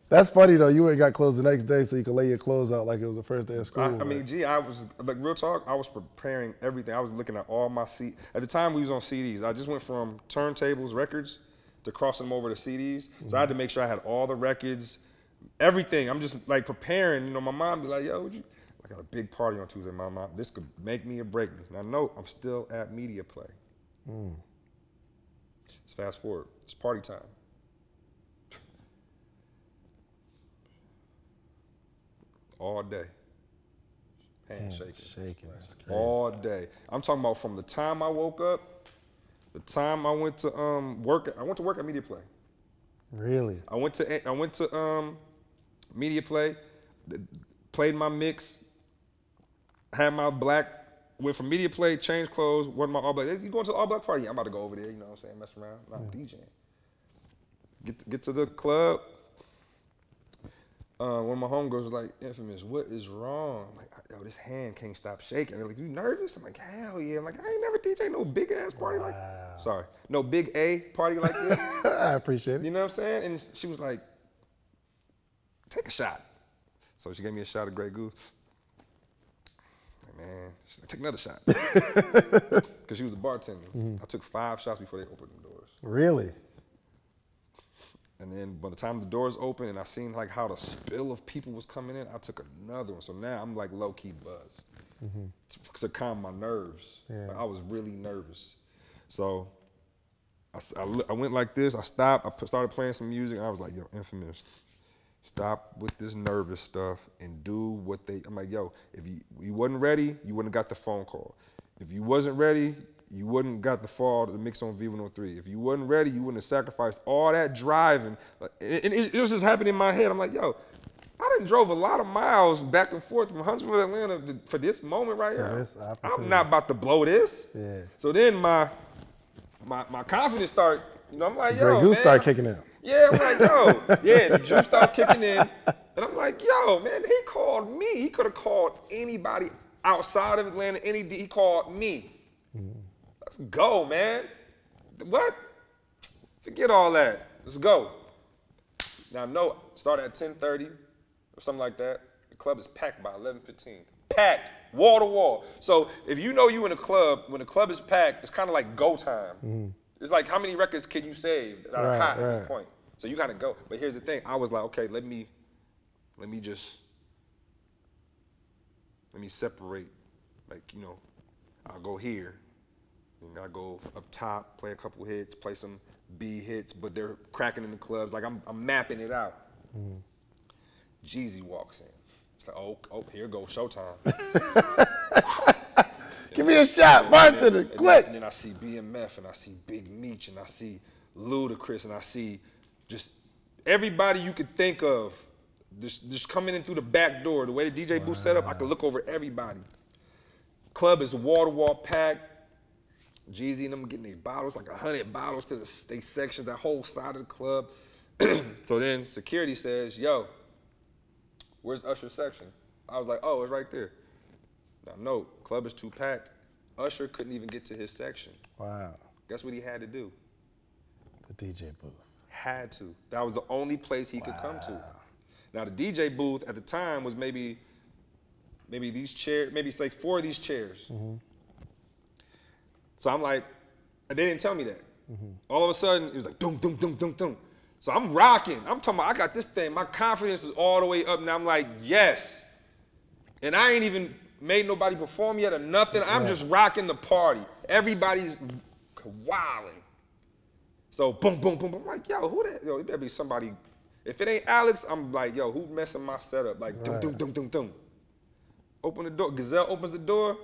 that's funny though. You ain't got clothes the next day, so you could lay your clothes out like it was the first day of school. I mean, gee, I was like, real talk. I was preparing everything. I was looking at all my at the time we was on CDs. I just went from turntables, records, to crossing them over to CDs. So I had to make sure I had all the records, everything. I'm just like preparing. You know, my mom be like, yo, I got a big party on Tuesday. My mom, this could make me or break me. Now, no, I'm still at Media Play. Let's fast forward. It's party time. All day. Hands shaking. All day. I'm talking about from the time I woke up, the time I went to work. I went to work at Media Play. Really? I went to Media Play, played my mix, had my black, went from Media Play, changed clothes, wore my all black. You going to the all black party? Yeah, I'm about to go over there, you know what I'm saying, mess around. I'm DJing. Get to the club. One of my homegirls was like, Infamous, what is wrong? I'm like, yo, this hand can't stop shaking. They're like, you nervous? I'm like, hell yeah. I'm like, I ain't never DJ no big ass party like, sorry, no big A party like this. I appreciate it. You know what I'm saying? And she was like, take a shot. So she gave me a shot of Grey Goose. Like, man, she's like, take another shot. Because she was a bartender. I took 5 shots before they opened the doors. Really? And then by the time the doors opened and I seen like how the spill of people was coming in, I took another one. So now I'm like low-key buzzed to calm my nerves. Yeah. Like, I was really nervous. So I went like this, I stopped, I started playing some music, and I was like, yo, Infamous, stop with this nervous stuff and do what I'm like, yo, if you wasn't ready, you wouldn't have got the phone call. If you wasn't ready, you wouldn't got the fall to mix on V103. If you wasn't ready, you wouldn't have sacrificed all that driving. And it was just happening in my head. I'm like, yo, I done drove a lot of miles back and forth from Huntsville to Atlanta for this moment right here. I'm not about to blow this. Yeah. So then my confidence start, you know, I'm like, yo, Grey Goose start kicking in. Yeah, I'm like, yo, yeah, the juice starts kicking in. And I'm like, yo, man, he called me. He could have called anybody outside of Atlanta, he called me. Let's go, man. What? Forget all that. Let's go. Now, no, start at 10:30 or something like that. The club is packed by 11:15. Packed, wall to wall. So if you know you in a club, when the club is packed, it's kind of like go time. It's like how many records can you save that are hot at this point? So you gotta go. But here's the thing. I was like, okay, let me separate. Like, you know, I'll go here. And I go up top, play a couple hits, play some B hits, but they're cracking in the clubs. Like I'm mapping it out. Jeezy walks in. It's like, oh, here goes showtime. Give me a shot, bartender, quick. And then I see BMF, and I see Big Meech, and I see Ludacris, and I see just everybody you could think of just coming in through the back door. The way the DJ booth set up, I could look over everybody. Club is wall-to-wall packed. Jeezy and them getting their bottles, like 100 bottles to they section, that whole side of the club. So then security says, yo, where's Usher's section? I was like, oh, it's right there. Now, no, club is too packed. Usher couldn't even get to his section. Wow. Guess what he had to do? The DJ booth. Had to. That was the only place he could come to. Now the DJ booth at the time was maybe these chairs, maybe it's like 4 of these chairs. So I'm like, and they didn't tell me that. All of a sudden, it was like, dum, dum, dum, dum, dum. So I'm rocking. I'm talking about, I got this thing. My confidence is all the way up. Now I'm like, yes. And I ain't even made nobody perform yet or nothing. I'm just rocking the party. Everybody's wilding. So boom, boom, boom, boom. I'm like, yo, who that? Yo, it better be somebody. If it ain't Alex, I'm like, yo, who messing my setup? Like, dum, dum, dum, dum, dum. Open the door. Gazelle opens the door.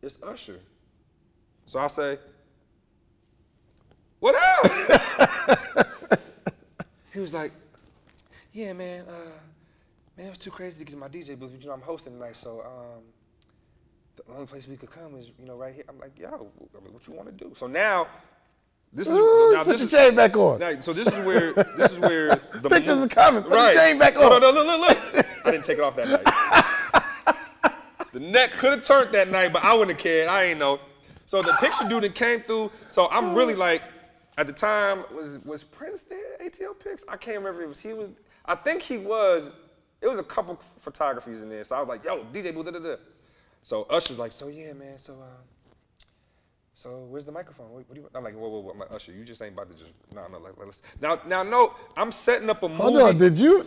It's Usher. So I say, what up? He was like, yeah, man, it was too crazy to get to my DJ booth. You know, I'm hosting tonight, so the only place we could come is, you know, right here. I'm like, yo, I mean, what you want to do? So now, this is now put your chain back on. Now, so this is where the pictures are coming. Put the chain back on. No, look. I didn't take it off that night. The neck could have turned that night, but I wouldn't have cared. I ain't know. So the picture dude that came through. So I'm really like, at the time, was Prince there? ATL Pics? I can't remember if he was. I think he was. It was a couple photographies in there. So I was like, yo, DJ booth, da da da. So Usher's like, so yeah, man. So where's the microphone? What do you? I'm like, whoa. I'm like, Usher, you just ain't about to just no. Like, let's now. No, I'm setting up a movie. Hold on, did you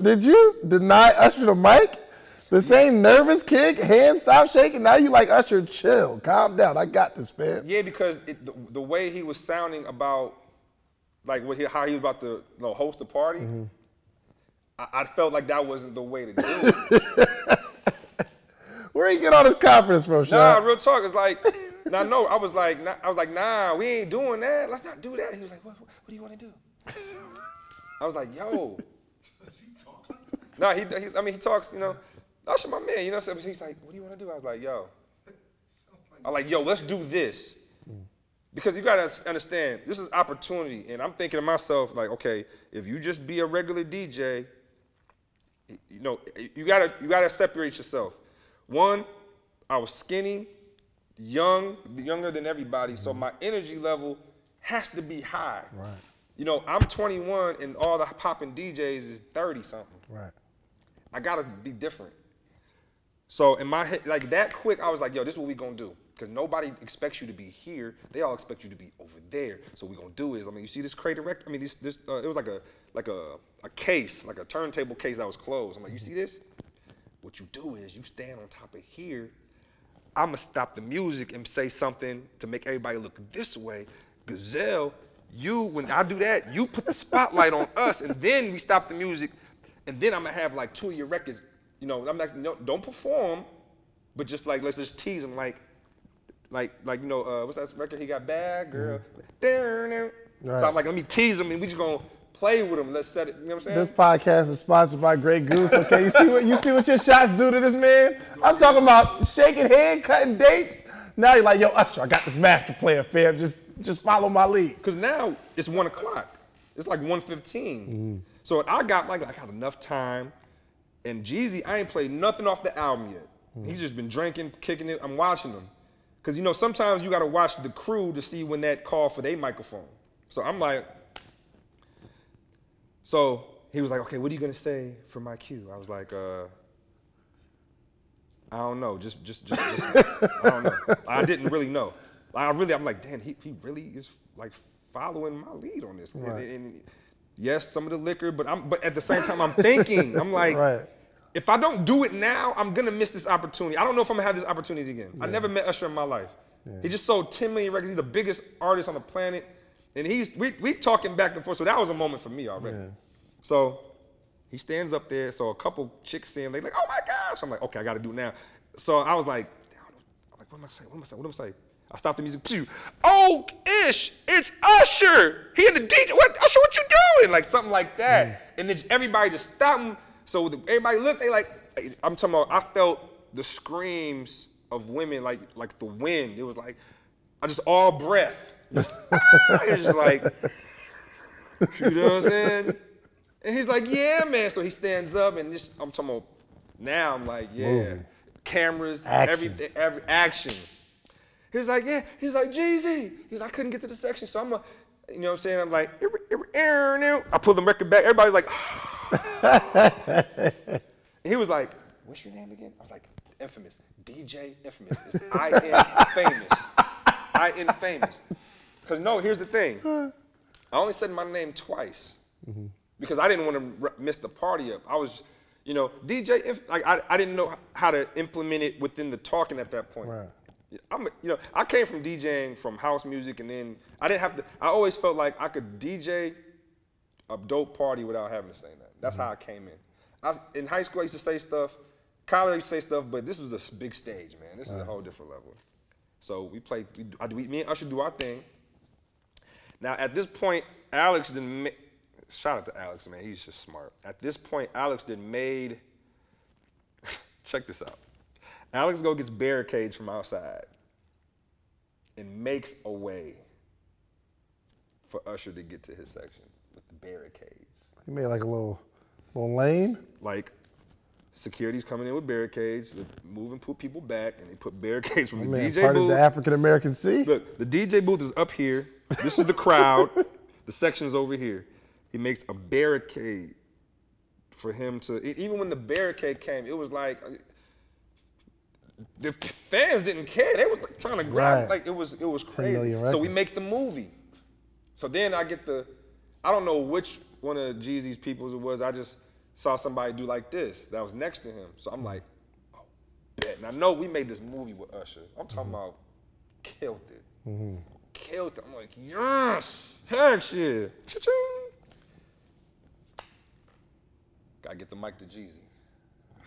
deny Usher the mic? The same nervous kid, hands stop shaking. Now you like, Usher, chill, calm down. I got this, man. Yeah, because the way he was sounding about, like how he was about to host the party, I felt like that wasn't the way to do it. Where you get all this confidence from, Sean? Nah, real talk. It's like, no. I was like, nah, we ain't doing that. Let's not do that. He was like, what do you want to do? I was like, yo. No, he talks, Usher, my man, so he's like, what do you want to do? I was like, yo. Let's do this. Because you got to understand, this is opportunity. And I'm thinking to myself, like, okay, if you just be a regular DJ, you gotta separate yourself. One, I was skinny, younger than everybody, so my energy level has to be high. Right. I'm 21 and all the popping DJs is 30 something. Right. I gotta be different. So in my head, like that quick, I was like, yo, this is what we gonna do. Because nobody expects you to be here. They all expect you to be over there. So what we gonna do is, you see this crate of record? This it was like a case, like a turntable case that was closed. I'm like, you see this? What you do is you stand on top of here. I'm gonna stop the music and say something to make everybody look this way. Gazelle, when I do that, you put the spotlight on us, and then we stop the music, and then I'm gonna have like 2 of your records. I'm like, no, don't perform, but just like let's just tease them, like what's that record he got? Bad Girl. Right. So I'm like, let me tease them, and we just gonna play with them. Let's set it. You know what I'm saying? This podcast is sponsored by Grey Goose. Okay, you see what your shots do to this man? I'm talking about shaking hand, cutting dates. Now you're like, yo, Usher, I got this master plan, fam. Just follow my lead. Cause now it's 1 o'clock. It's like 1:15. So I got enough time. And Jeezy, I ain't played nothing off the album yet. He's just been drinking, kicking it. I'm watching him. Because, sometimes you got to watch the crew to see when that call for their microphone. So I'm like, so he was like, okay, what are you going to say for my cue? I was like, I don't know. Just I don't know. I didn't really know. I'm like, damn, he really is like following my lead on this. Right. And yes, some of the liquor, but at the same time, I'm thinking, I'm like, right. If I don't do it now, I'm gonna miss this opportunity. I don't know if I'm gonna have this opportunity again. Yeah. I never met Usher in my life. Yeah. He just sold 10 million records. He's the biggest artist on the planet. And we talking back and forth, so that was a moment for me already. Yeah. So he stands up there, so a couple chicks see him, they like, oh my gosh. I'm like, okay, I gotta do it now. So I was like, what am I saying? I stopped the music. Oh, Ish, it's Usher. He in the DJ. What, Usher, what you doing? Like something like that. And then everybody just stopped him. So everybody looked, they like, I'm talking about, I felt the screams of women like the wind. It was like, I just all breath. It was just like, you know what I'm saying? And he's like, yeah, man. So he stands up and just, I'm talking about, now I'm like, yeah. Movie. Cameras, everything, every action. He was like, yeah. He's like, Jeezy. He's like, I couldn't get to the section, so I'm you know what I'm saying? I'm like, I pull the record back. Everybody's like, He was like, what's your name again? I was like, Infamous. DJ Infamous. It's I-N famous. I-N famous. Because no, here's the thing. I only said my name twice because I didn't want to miss the party up. I was, you know, I didn't know how to implement it within the talking at that point. Right. I came from DJing from house music, and then I didn't have to. I always felt like I could DJ a dope party without having to say that. That's how I came in. In high school, I used to say stuff. College, I used to say stuff, but this was a big stage, man. This is a whole different level. So me and Usher do our thing. Now at this point, Alex didn't. Shout out to Alex, man. He's just smart. At this point, Alex did made. Check this out. Alex gets barricades from outside and makes a way for Usher to get to his section with the barricades. He made like a little lane? Like security's coming in with barricades, moving people back, and they put barricades from the DJ part booth. Of the African-American Sea? Look, the DJ booth is up here. This is the crowd. The section's over here. He makes a barricade for him to, even when the barricade came, it was like, the fans didn't care. They was like trying to grab, like it was crazy. So we make the movie. So then I don't know which one of Jeezy's people it was. I just saw somebody do like this that was next to him. So I'm like, oh, bet. And I know we made this movie with Usher. I'm talking about killed it. Killed it. I'm like, yes, heck yeah. Cha-ching. Gotta get the mic to Jeezy.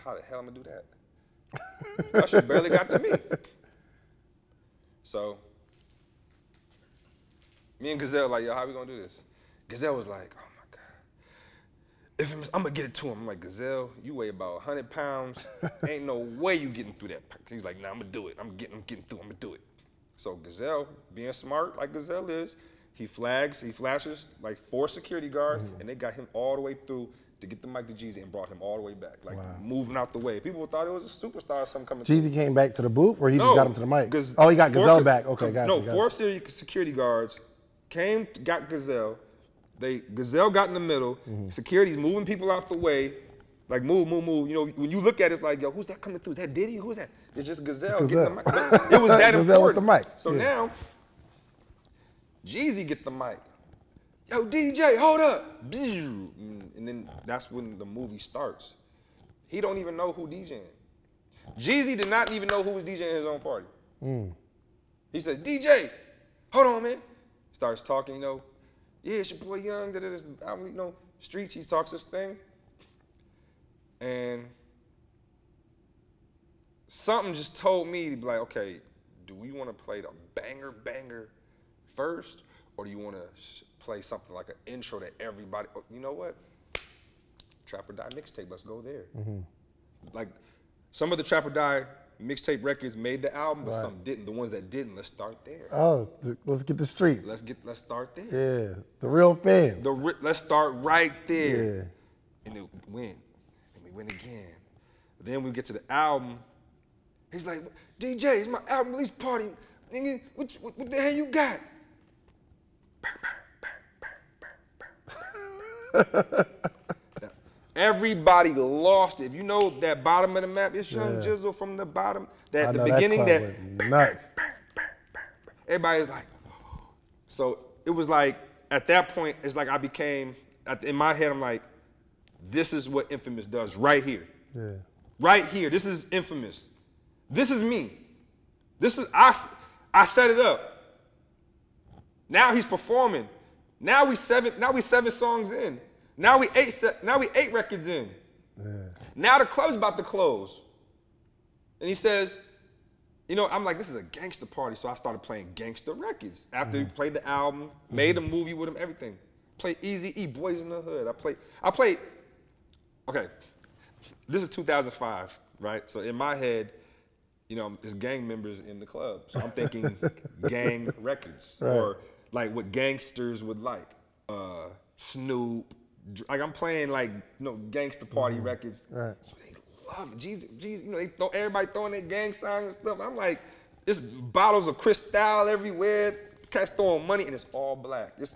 How the hell am I gonna do that? Usher barely got to me. So, me and Gazelle like, yo, how we gonna do this? Gazelle was like, oh my God. I'm gonna get it to him. I'm like, Gazelle, you weigh about 100 pounds. Ain't no way you getting through that. He's like, nah, I'm gonna do it. I'm getting through, I'm gonna do it. So Gazelle, being smart like Gazelle is, he flashes like 4 security guards, and they got him all the way through to get the mic to Jeezy and brought him all the way back, like moving out the way. People thought it was a superstar or something coming through. Jeezy came back to the booth, or he just got him to the mic? Oh, he got Gazelle back. Okay, got you. No, 4 security guards got Gazelle. Gazelle got in the middle. Security's moving people out the way, like move. You know, when you look at it, it's like, yo, who's that coming through? Is that Diddy? Who's that? It's just Gazelle getting the mic. But it was that Gazelle with important. the mic. So now, Jeezy get the mic. Yo, DJ, hold up. And then that's when the movie starts. He don't even know who DJing. Jeezy did not even know who was DJing his own party. He says, DJ, hold on, man. Starts talking, you know, yeah, it's your boy Young, you know, streets, he talks this thing. And something just told me to be like, okay, do we want to play the banger first, or do you want to play something like an intro that everybody, you know what? Trap or Die mixtape, let's go there. Like some of the Trap or Die mixtape records made the album, but some didn't. The ones that didn't, let's start there. Oh, let's get the streets. Let's start there. Yeah, the real fans. Let's start right there. Yeah. And then win, and we win again. Then we get to the album. He's like, DJ, it's my album release party. Nigga, what the hell you got? Now, everybody lost it. If you know that bottom of the map, it's Young Jizzle from the bottom. That the beginning, that nuts. Everybody's like, so it was like at that point, it's like I became in my head. I'm like, this is what Infamous does right here. Yeah. Right here. This is Infamous. This is me. This is I set it up. Now he's performing. Now we 7 songs in. Now we 8 records in. Yeah. Now the club's about to close. And he says, you know, I'm like, this is a gangster party, so I started playing gangster records. After he played the album, made a movie with him, everything. Played Easy E, Boys in the Hood. I played, okay, this is 2005, right? So in my head, you know, there's gang members in the club. So I'm thinking gang records, or like what gangsters would like. Snoop, like I'm playing like, you know, gangster party records. Right. So they love it. Jeezy, you know, everybody throwing their gang signs and stuff. I'm like, there's bottles of Cristal everywhere. Cats throwing money, and it's all black. There's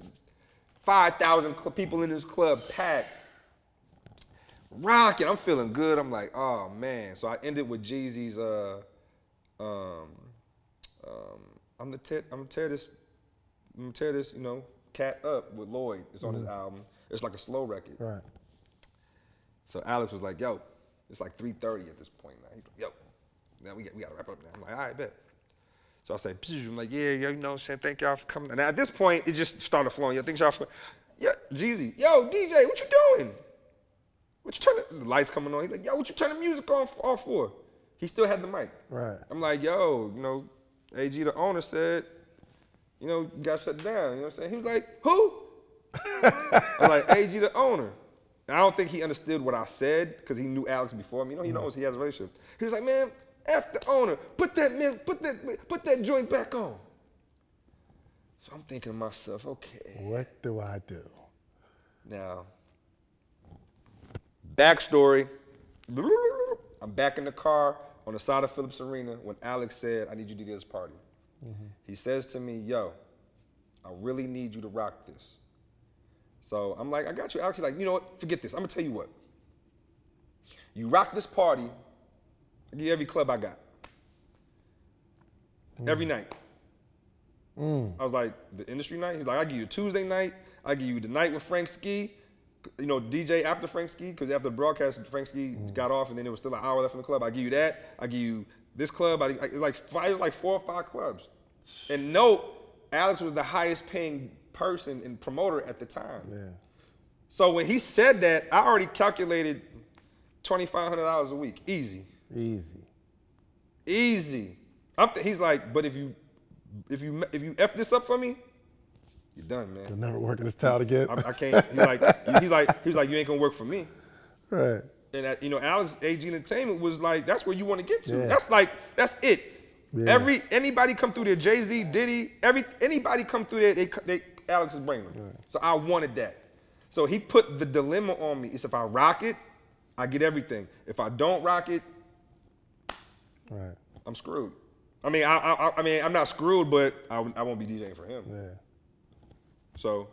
5,000 people in this club packed. rocking. I'm feeling good. I'm like, oh man. So I ended with Jeezy's. I'm gonna tear this, you know, cat up with Lloyd. It's on his album. It's like a slow record. Right. So Alex was like, yo, it's like 3:30 at this point now. He's like, yo, now we gotta wrap up now. I'm like, all right, bet. So I say, I'm like, yeah, you know, saying thank y'all for coming. And at this point, it just started flowing. Yo, thanks y'all for, yeah, Jeezy, yo, DJ, what you doing? What you turning, the lights coming on. He's like, yo, what you turning music off for? He still had the mic. Right. I'm like, yo, you know, AG, the owner, said, you know, you got shut down. You know what I'm saying? He was like, who? I'm like, AG, the owner. And I don't think he understood what I said because he knew Alex before me. You know, he knows he has a relationship. He was like, man, F the owner. Put that joint back on. So I'm thinking to myself, okay. What do I do? Now, backstory. I'm back in the car on the side of Phillips Arena when Alex said, I need you to do this party. He says to me, yo, I really need you to rock this. So I'm like, I got you. Alex is like, you know what, forget this. I'm gonna tell you what. You rock this party, I give you every club I got. Every night. I was like, the industry night? He's like, I give you a Tuesday night, I give you the night with Frank Ski, you know, DJ after Frank Ski, because after the broadcast, Frank Ski got off and then there was still an hour left in the club. I give you that. I give you this club. It was like 4 or 5 clubs. And note, Alex was the highest paying person and promoter at the time. Yeah. So when he said that, I already calculated $2,500 a week. Easy. Easy. He's like, but if you F this up for me, you're done, man. You'll never work in this town again. I can't. He's like, you ain't gonna work for me. Right. And you know, Alex AG Entertainment was like, that's where you want to get to. Yeah. That's it. Yeah. Anybody come through there, Jay-Z, Diddy, anybody come through there, they Alex is bringing them. Right. So I wanted that. So he put the dilemma on me. It's if I rock it, I get everything. If I don't rock it, right, I'm screwed. I mean, I'm not screwed, but I won't be DJing for him. Yeah. So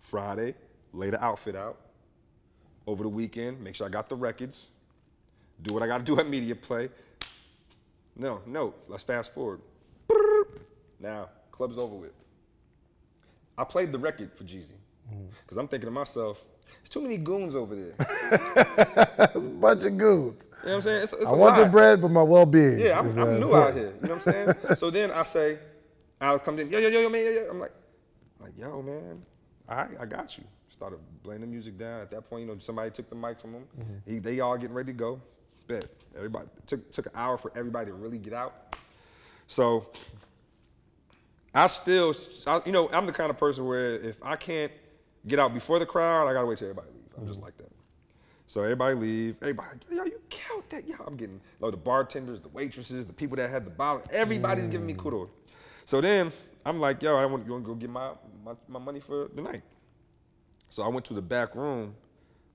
Friday, lay the outfit out. Over the weekend, make sure I got the records. Do what I got to do at Media Play. No, let's fast forward. Now, club's over with. I played the record for Jeezy. Because I'm thinking to myself, there's too many goons over there. It's a bunch of goons. You know what I'm saying? It's I want the bread, but my well-being. Yeah, I'm new out here. You know what I'm saying? So then I say, Alex comes in, yo, man, yo. I'm like, yo, man, all right, I got you. Started playing the music down. At that point, you know, somebody took the mic from him. They all getting ready to go. Bet. Everybody took an hour for everybody to really get out. So you know, I'm the kind of person where if I can't get out before the crowd, I gotta wait till everybody leave. I'm just like that. So everybody leave. Everybody, yo, you count that. Yo, I'm getting, the bartenders, the waitresses, the people that had the bottle. Everybody's giving me kudos. So then I'm like, yo, I want to go get my money for the night. So I went to the back room,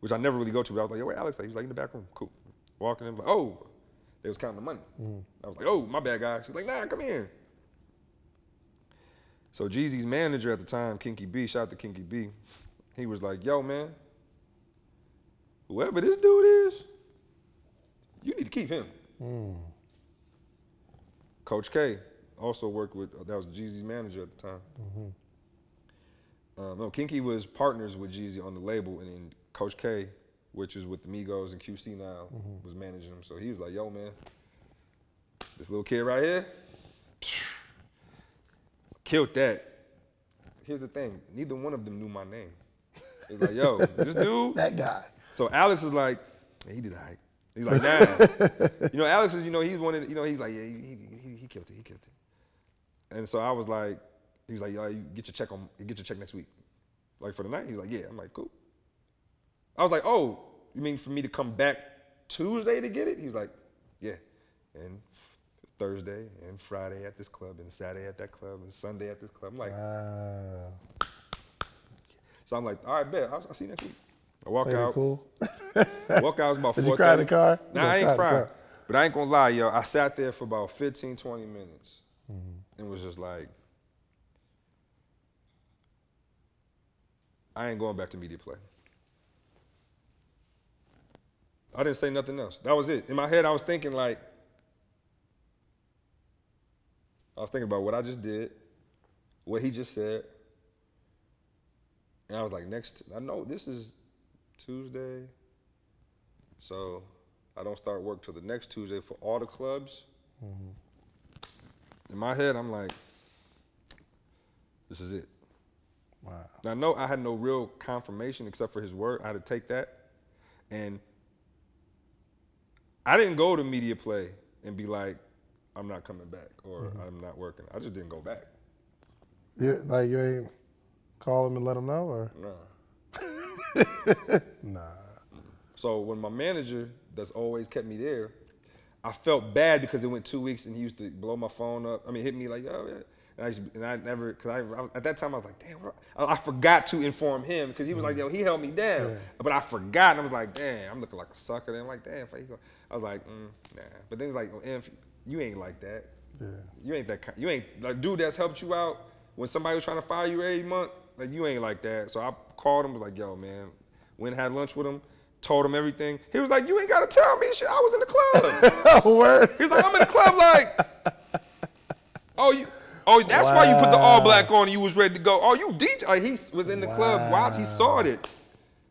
which I never really go to, but I was like, yo, where Alex at? He was like, in the back room. Cool. Walking in, like, oh, they was counting the money. I was like, oh, my bad, guy. She's like, nah, come here. So Jeezy's manager at the time, Kinky B, shout out to Kinky B, he was like, yo, man, whoever this dude is, you need to keep him. Coach K also worked with, that was Jeezy's manager at the time. No, Kinky was partners with Jeezy on the label, and then Coach K, which is with the Migos and QC now, was managing him. So he was like, yo, man, this little kid right here, killed that. Here's the thing, neither one of them knew my name. It was like, yo, this dude. That guy. So Alex is like, hey, he did all right. He's like, nah. You know, Alex is, you know, he's one of the, you know, he's like, yeah, he killed it. And so I was like, he was like, yo, you get your check next week. Like for the night? He was like, yeah. I'm like, cool. I was like, oh, you mean for me to come back Tuesday to get it? He's like, yeah. And Thursday and Friday at this club and Saturday at that club and Sunday at this club. I'm like, wow. So I'm like, all right, bet. I'll see you next week. I walk out. Cool. Walk out was about 4:30. Did you cry in the car? Nah, I ain't crying. But I ain't gonna lie, yo. I sat there for about 15, 20 minutes and was just like, I ain't going back to Media Play. I didn't say nothing else. That was it. In my head, I was thinking about what I just did, what he just said. And I was like, I know this is Tuesday. So I don't start work till the next Tuesday for all the clubs. In my head, I'm like, this is it. Wow. Now, I know I had no real confirmation except for his word. I had to take that. And I didn't go to Media Play and be like, I'm not coming back or I'm not working. I just didn't go back. Like you ain't call him and let him know, or? Nah. Nah. So when my manager that's always kept me there, I felt bad because it went 2 weeks and he used to blow my phone up. I mean, hit me like, yo, yeah. And I never, at that time I was like, damn, I forgot to inform him because he was like, yo, he held me down. Yeah. But I forgot and I was like, damn, I'm looking like a sucker. And I'm like, damn, I was like, nah. But then he's like, oh, you ain't like that. Yeah. You ain't that kind, you ain't like dude that's helped you out when somebody was trying to fire you every month. Like you ain't like that. So I called him, was like, yo, man, went and had lunch with him, told him everything. He was like, you ain't gotta tell me shit. I was in the club. Word. He was like, I'm in the club like, Oh, that's why you put the all black on and you was ready to go. Oh, you DJ. Like, he was in the club while he saw it.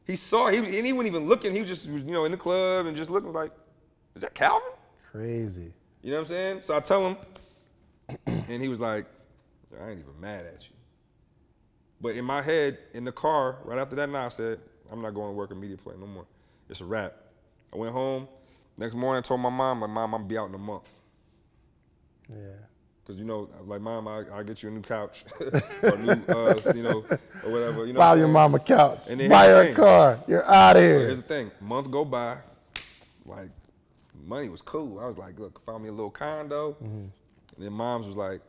He saw it, and he wasn't even looking. He was just, in the club and just looking like, is that Calvin? Crazy. You know what I'm saying? So I tell him, and he was like, I ain't even mad at you. But in my head, in the car, right after that night, I said, I'm not going to work at Media Play no more. It's a wrap. I went home. Next morning, I told my mom, Mom, I'm going to be out in a month. Yeah. Because, like, Mom, I'll get you a new couch or new, or whatever. Buy your mama couch. Buy her a car. You're out of here. So here's the thing. A month go by. Like, money was cool. I was like, look, found me a little condo. And then Mom's was like,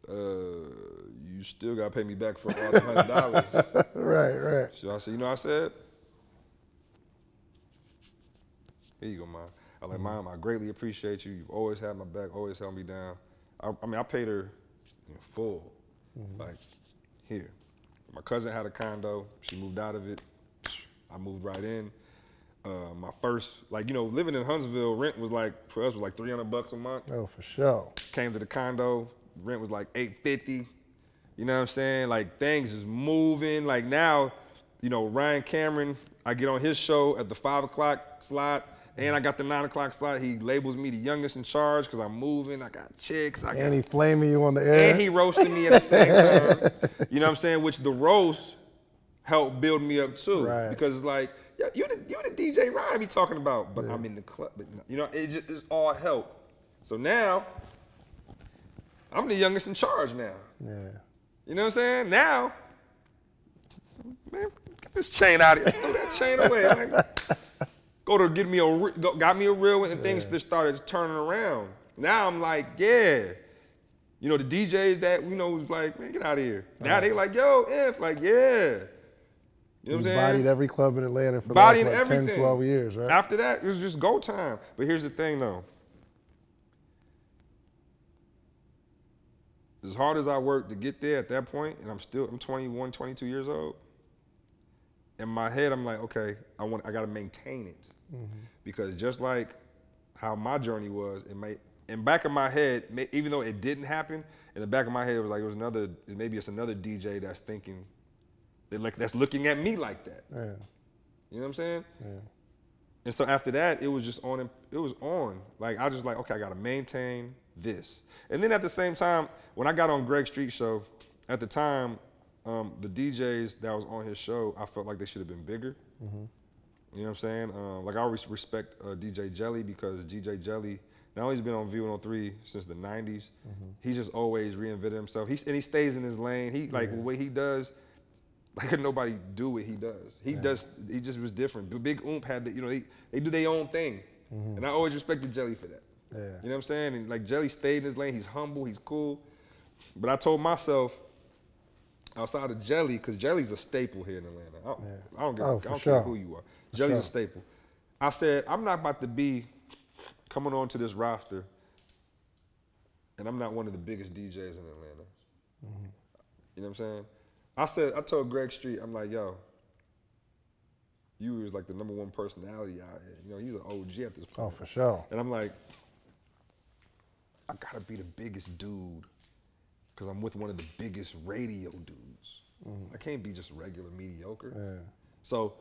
you still got to pay me back for all the $100. Right. So I said, I said? Here you go, Mom. I'm like, Mom, I greatly appreciate you. You've always had my back, always held me down. I paid her in full, like here. My cousin had a condo. She moved out of it. I moved right in. My first, living in Huntsville, rent was for us was like $300 a month. Oh, for sure. Came to the condo, rent was like $850. You know what I'm saying? Like things is moving. Like now, Ryan Cameron, I get on his show at the 5 o'clock slot. And I got the 9 o'clock slot. He labels me the youngest in charge because I'm moving. I got chicks. And he flaming you on the air. And he roasting me at the same time. You know what I'm saying? Which the roast helped build me up too. Right. Because it's like, yeah, you the DJ Ryan be talking about, but I'm in the club. But it's all help. So now, I'm the youngest in charge now. Yeah. You know what I'm saying? Now, man, get this chain out of here. Throw that chain away. Go to get me got me a real one, and things just started turning around. Now I'm like, yeah. The DJs that, was like, man, get out of here. Now they like, yo, like, yeah. You know what I'm saying? Bodied every club in Atlanta for the last 10, 12 years, right? After that, it was just go time. But here's the thing, though. As hard as I worked to get there at that point, and I'm 21, 22 years old, in my head, I'm like, okay, I got to maintain it. Because just like how my journey was, in back of my head, even though it didn't happen, in the back of my head it was like maybe it's another DJ that's thinking, that's looking at me like that. Yeah. You know what I'm saying? Yeah. And so after that, it was just on. It was on. Like I just like, okay, I got to maintain this. And then at the same time, when I got on Greg Street's show, at the time, the DJs that was on his show, I felt like they should have been bigger. You know what I'm saying? Like I always respect DJ Jelly because DJ Jelly, not only has been on V103 since the 90s, he's just always reinvented himself. He stays in his lane. He the way he does, could nobody do what he does. He just was different. The Big Oomp had they do their own thing. And I always respected Jelly for that. Yeah. You know what I'm saying? And Jelly stayed in his lane. He's humble, he's cool. But I told myself, outside of Jelly, because Jelly's a staple here in Atlanta. I don't care who you are. Jelly's a staple. I said, I'm not about to be coming onto this roster and I'm not one of the biggest DJs in Atlanta. You know what I'm saying? I told Greg Street, I'm like, yo, you was like the #1 personality out here. You know, he's an OG at this point. Oh, for sure. And I'm like, I gotta be the biggest dude because I'm with one of the biggest radio dudes. I can't be just regular mediocre. Yeah. So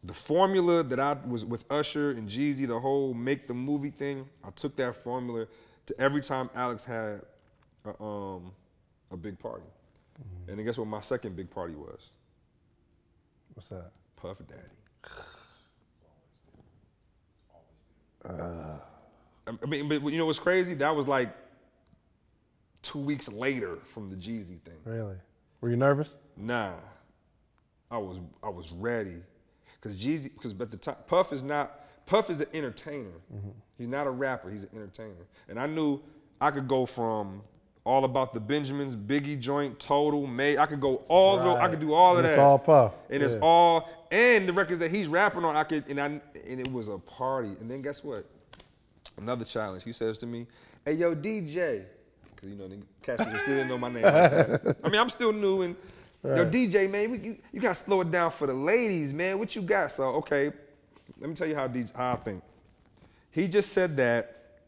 the formula that I was with Usher and Jeezy, the whole make the movie thing, I took that formula to every time Alex had a big party. And then guess what my second big party was? What's that? Puff Daddy. I mean, but you know what's crazy? That was like 2 weeks later from the Jeezy thing. Really? Were you nervous? Nah, I was ready, because at the time Puff is an entertainer. He's not a rapper. He's an entertainer, and I knew I could go from All About the Benjamins, Biggie joint, Total, May. I could go all the, I could do all of that. It's all Puff. And it's all, and the records that he's rapping on, and it was a party. And then guess what? Another challenge. He says to me, "Hey, yo, DJ," because you know the cats still didn't know my name like that. I mean, I'm still new, and yo, DJ, man, you gotta slow it down for the ladies, man. What you got? So okay, let me tell you how I think. He just said that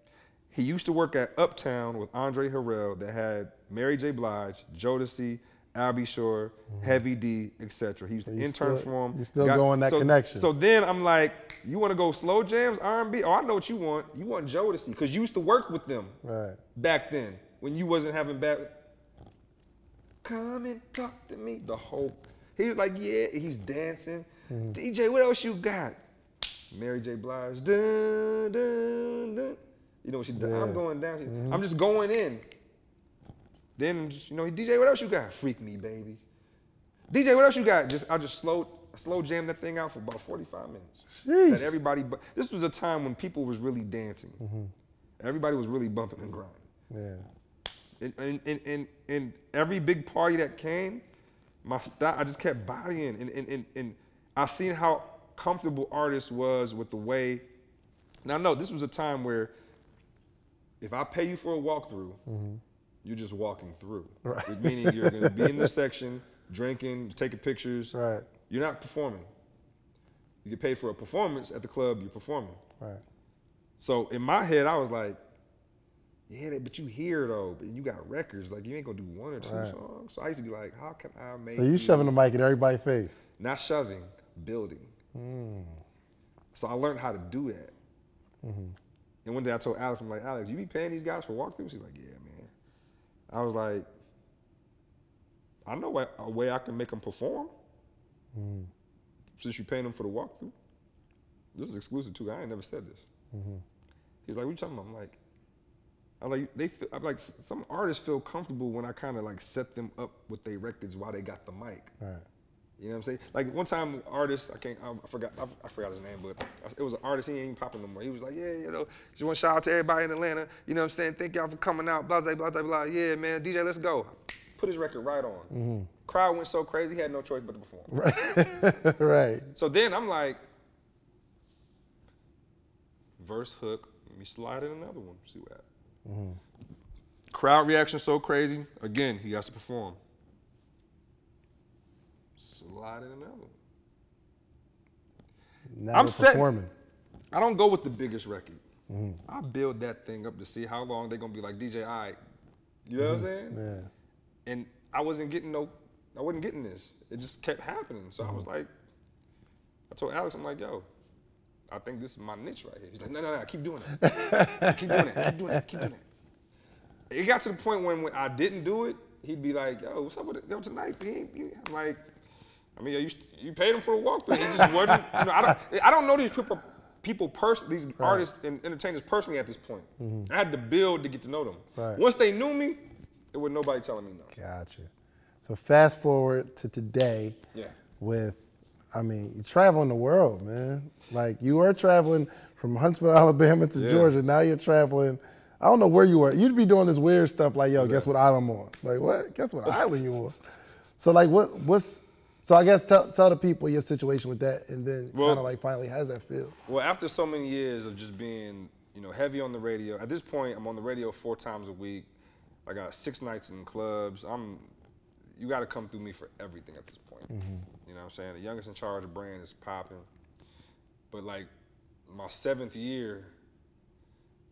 he used to work at Uptown with Andre Harrell that had Mary J. Blige, Jodeci, Albie Shore, Heavy D, etc. He used to intern for him. You still going that connection. So then I'm like, you want to go slow jams, R&B? Oh, I know what you want. You want Jodeci, because you used to work with them back then when you wasn't having bad. Come and talk to me. He was like, yeah, he's dancing. DJ, what else you got? Mary J. Blige, dun, dun, dun. You know what she did? I'm going down. I'm just going in. Then, you know, DJ, what else you got? Freak me, baby. DJ, what else you got? I just slow jam that thing out for about 45 minutes. Sheesh. That everybody, this was a time when people was really dancing. Everybody was really bumping and grinding. Yeah. And every big party that came, my style, I just kept bodying. And I seen how comfortable artists was with the way. Now, no, this was a time where if I pay you for a walkthrough, you're just walking through. Right. Meaning you're going to be in the section, drinking, taking pictures. Right. You're not performing. You get paid for a performance at the club, you're performing. Right. So in my head, I was like, yeah, but you here though, but you got records. Like you ain't gonna do 1 or 2 songs. So I used to be like, how can I make? So you shoving the mic in everybody's face? Not shoving, building. So I learned how to do that. And one day I told Alex, I'm like, Alex, you be paying these guys for walkthroughs? She's like, yeah, man. I was like, I know a way I can make them perform. Since you paying them for the walkthrough. This is exclusive too. I ain't never said this. He's like, what you talking about? I'm like, some artists feel comfortable when I kind of like set them up with their records while they got the mic. Right. You know what I'm saying? Like one time, artist, I forgot his name, but it was an artist. He ain't even popping no more. He was like, yeah, you know, just want to shout out to everybody in Atlanta. You know what I'm saying? Thank y'all for coming out. Blah blah blah blah blah. Yeah, man, DJ, let's go. Put his record right on. Crowd went so crazy, he had no choice but to perform. Right. Right. So then I'm like, verse hook. Let me slide in another one. See what happens. Crowd reaction so crazy. Again, he has to perform. Slide in another one. Now I'm performing. I don't go with the biggest record. I build that thing up to see how long they're gonna be like, DJ, all right. You know what I'm saying? Yeah. And I wasn't getting this. It just kept happening. So I was like, I told Alex, I'm like, yo, I think this is my niche right here. He's like, no, keep doing it. Keep doing it. It got to the point when I didn't do it, he'd be like, yo, what's up with it? Yo, tonight, I'm like, I mean, yo, you paid him for a walkthrough. He just wasn't, you know, I don't know these people personally, these artists and entertainers personally at this point. I had to build to get to know them. Right. Once they knew me, there was nobody telling me no. Gotcha. So fast forward to today with, I mean, you're traveling the world, man. Like you were traveling from Huntsville, Alabama to Georgia. Now you're traveling, I don't know where you were. You'd be doing this weird stuff like, yo, guess what island I'm on? Like what? Guess what island you on? So like so I guess tell the people your situation with that, and then kind of like finally, how does that feel? Well, after so many years of just being, you know, heavy on the radio, at this point I'm on the radio 4 times a week. I got 6 nights in clubs. You got to come through me for everything at this point. You know what I'm saying? The youngest in charge of brand is popping. But like my 7th year,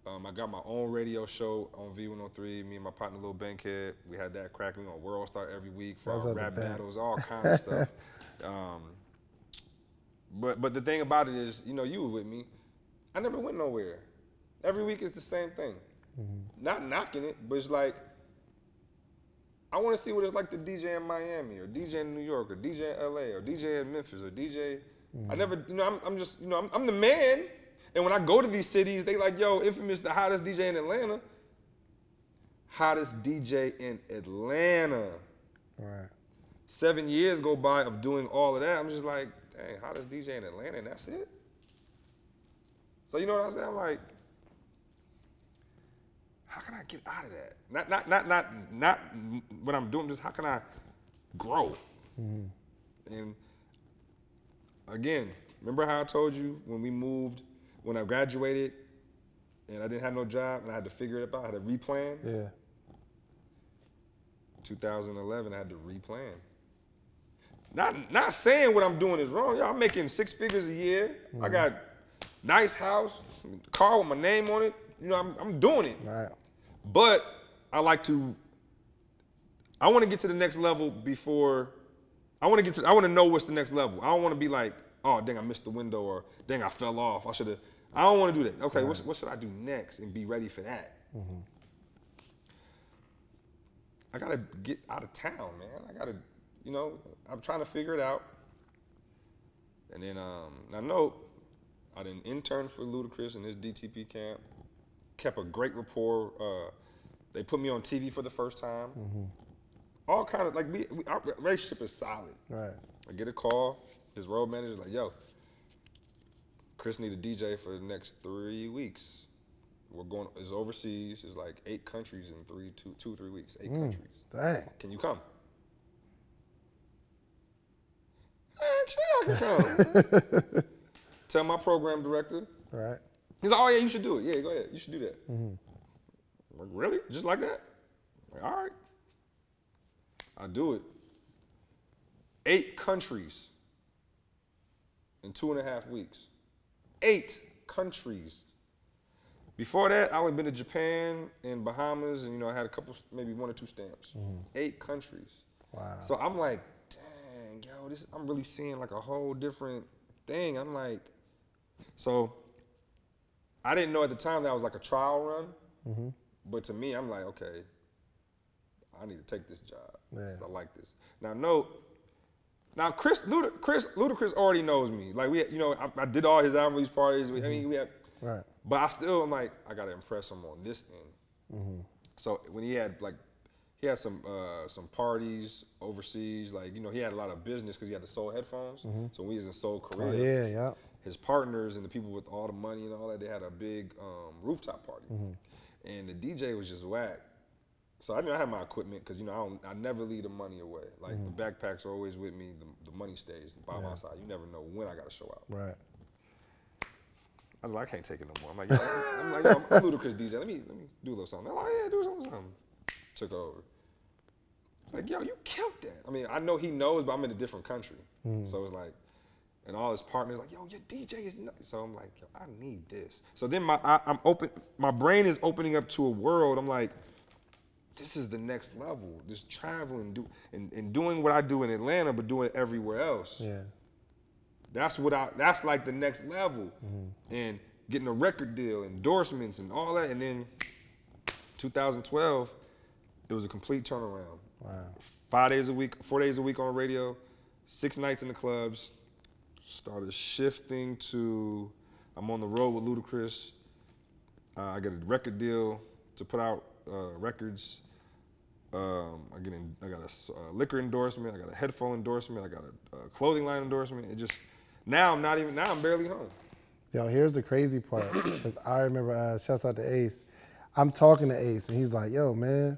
I got my own radio show on V103. Me and my partner Lil Bankhead, we had that cracking on World Star every week for our rap battles, all kind of stuff. But the thing about it is, you know, you were with me. I never went nowhere. Every week is the same thing. Not knocking it, but it's like, I want to see what it's like to DJ in Miami or DJ in New York or DJ in LA or DJ in Memphis or DJ. I never, you know, I'm just, you know, I'm the man. And when I go to these cities, they like, yo, Infamous, the hottest DJ in Atlanta. Hottest DJ in Atlanta. Right. 7 years go by of doing all of that. I'm just like, dang, hottest DJ in Atlanta, and that's it? So you know what I'm saying? I'm like, how can I get out of that? Not what I'm doing, just how can I grow? And again, remember how I told you when we moved, when I graduated and I didn't have no job and I had to figure it out, I had to replan? Yeah. 2011, I had to replan. Not saying what I'm doing is wrong. Yo, I'm making 6 figures a year. I got nice house, car with my name on it. You know, I'm doing it. Right. But I want to get to the next level before, I want to know what's the next level. I don't want to be like, oh, dang, I missed the window, or dang, I fell off. I don't want to do that. Okay, what should I do next and be ready for that? I got to get out of town, man. I got to, you know, I'm trying to figure it out. And then I know I did an intern for Ludacris in his DTP camp. Kept a great rapport. They put me on TV for the first time. All kind of, like, our relationship is solid. Right. I get a call. His road manager's like, yo, Chris need a DJ for the next 3 weeks. It's overseas. It's like 8 countries in 2 or 3 weeks. 8 countries. Dang. Can you come? Actually, I can come. Tell my program director. Right. He's like, oh yeah, you should do it. Yeah, go ahead. You should do that. I'm like, really? Just like that? I'm like, all right. I do it. 8 countries in 2.5 weeks. 8 countries. Before that, I had been to Japan and Bahamas, and you know, I had a couple, maybe 1 or 2 stamps. 8 countries. Wow. So I'm like, dang, yo, I'm really seeing like a whole different thing. I'm like, so I didn't know at the time that was like a trial run, but to me, I'm like, okay, I need to take this job because I like this. Now, Ludacris already knows me. Like I did all his album release parties. I mean, we had, right. But I'm like, I gotta impress him on this end. So when he had some parties overseas, like, you know, he had a lot of business because he had the Soul headphones. So when he was in Seoul, Korea, his partners and the people with all the money and all that, they had a big rooftop party. And the DJ was just whack. So I knew I had my equipment because, you know, I never leave the money away. Like the backpacks are always with me, the money stays by my side. You never know when I gotta show out. Right. I was like, I can't take it no more. I'm like, I'm Ludacris DJ. Let me do a little something. They're like, yeah, do something. Took over. It's like, yo, you killed that. I mean, I know he knows, but I'm in a different country. So it's like, and all his partners like, yo, your DJ is nuts. So I'm like, yo, I need this. So then I'm open. My brain is opening up to a world. I'm like, this is the next level. Just traveling, and doing what I do in Atlanta, but doing it everywhere else. Yeah. That's like the next level. And getting a record deal, endorsements and all that. And then 2012, it was a complete turnaround. Wow. 4 days a week on radio, 6 nights in the clubs. Started shifting to, I'm on the road with Ludacris. I get a record deal to put out records. I got a liquor endorsement. I got a headphone endorsement. I got a clothing line endorsement. Now I'm barely home. Yo, here's the crazy part, because I remember, shouts out to Ace. I'm talking to Ace, and he's like, yo, man,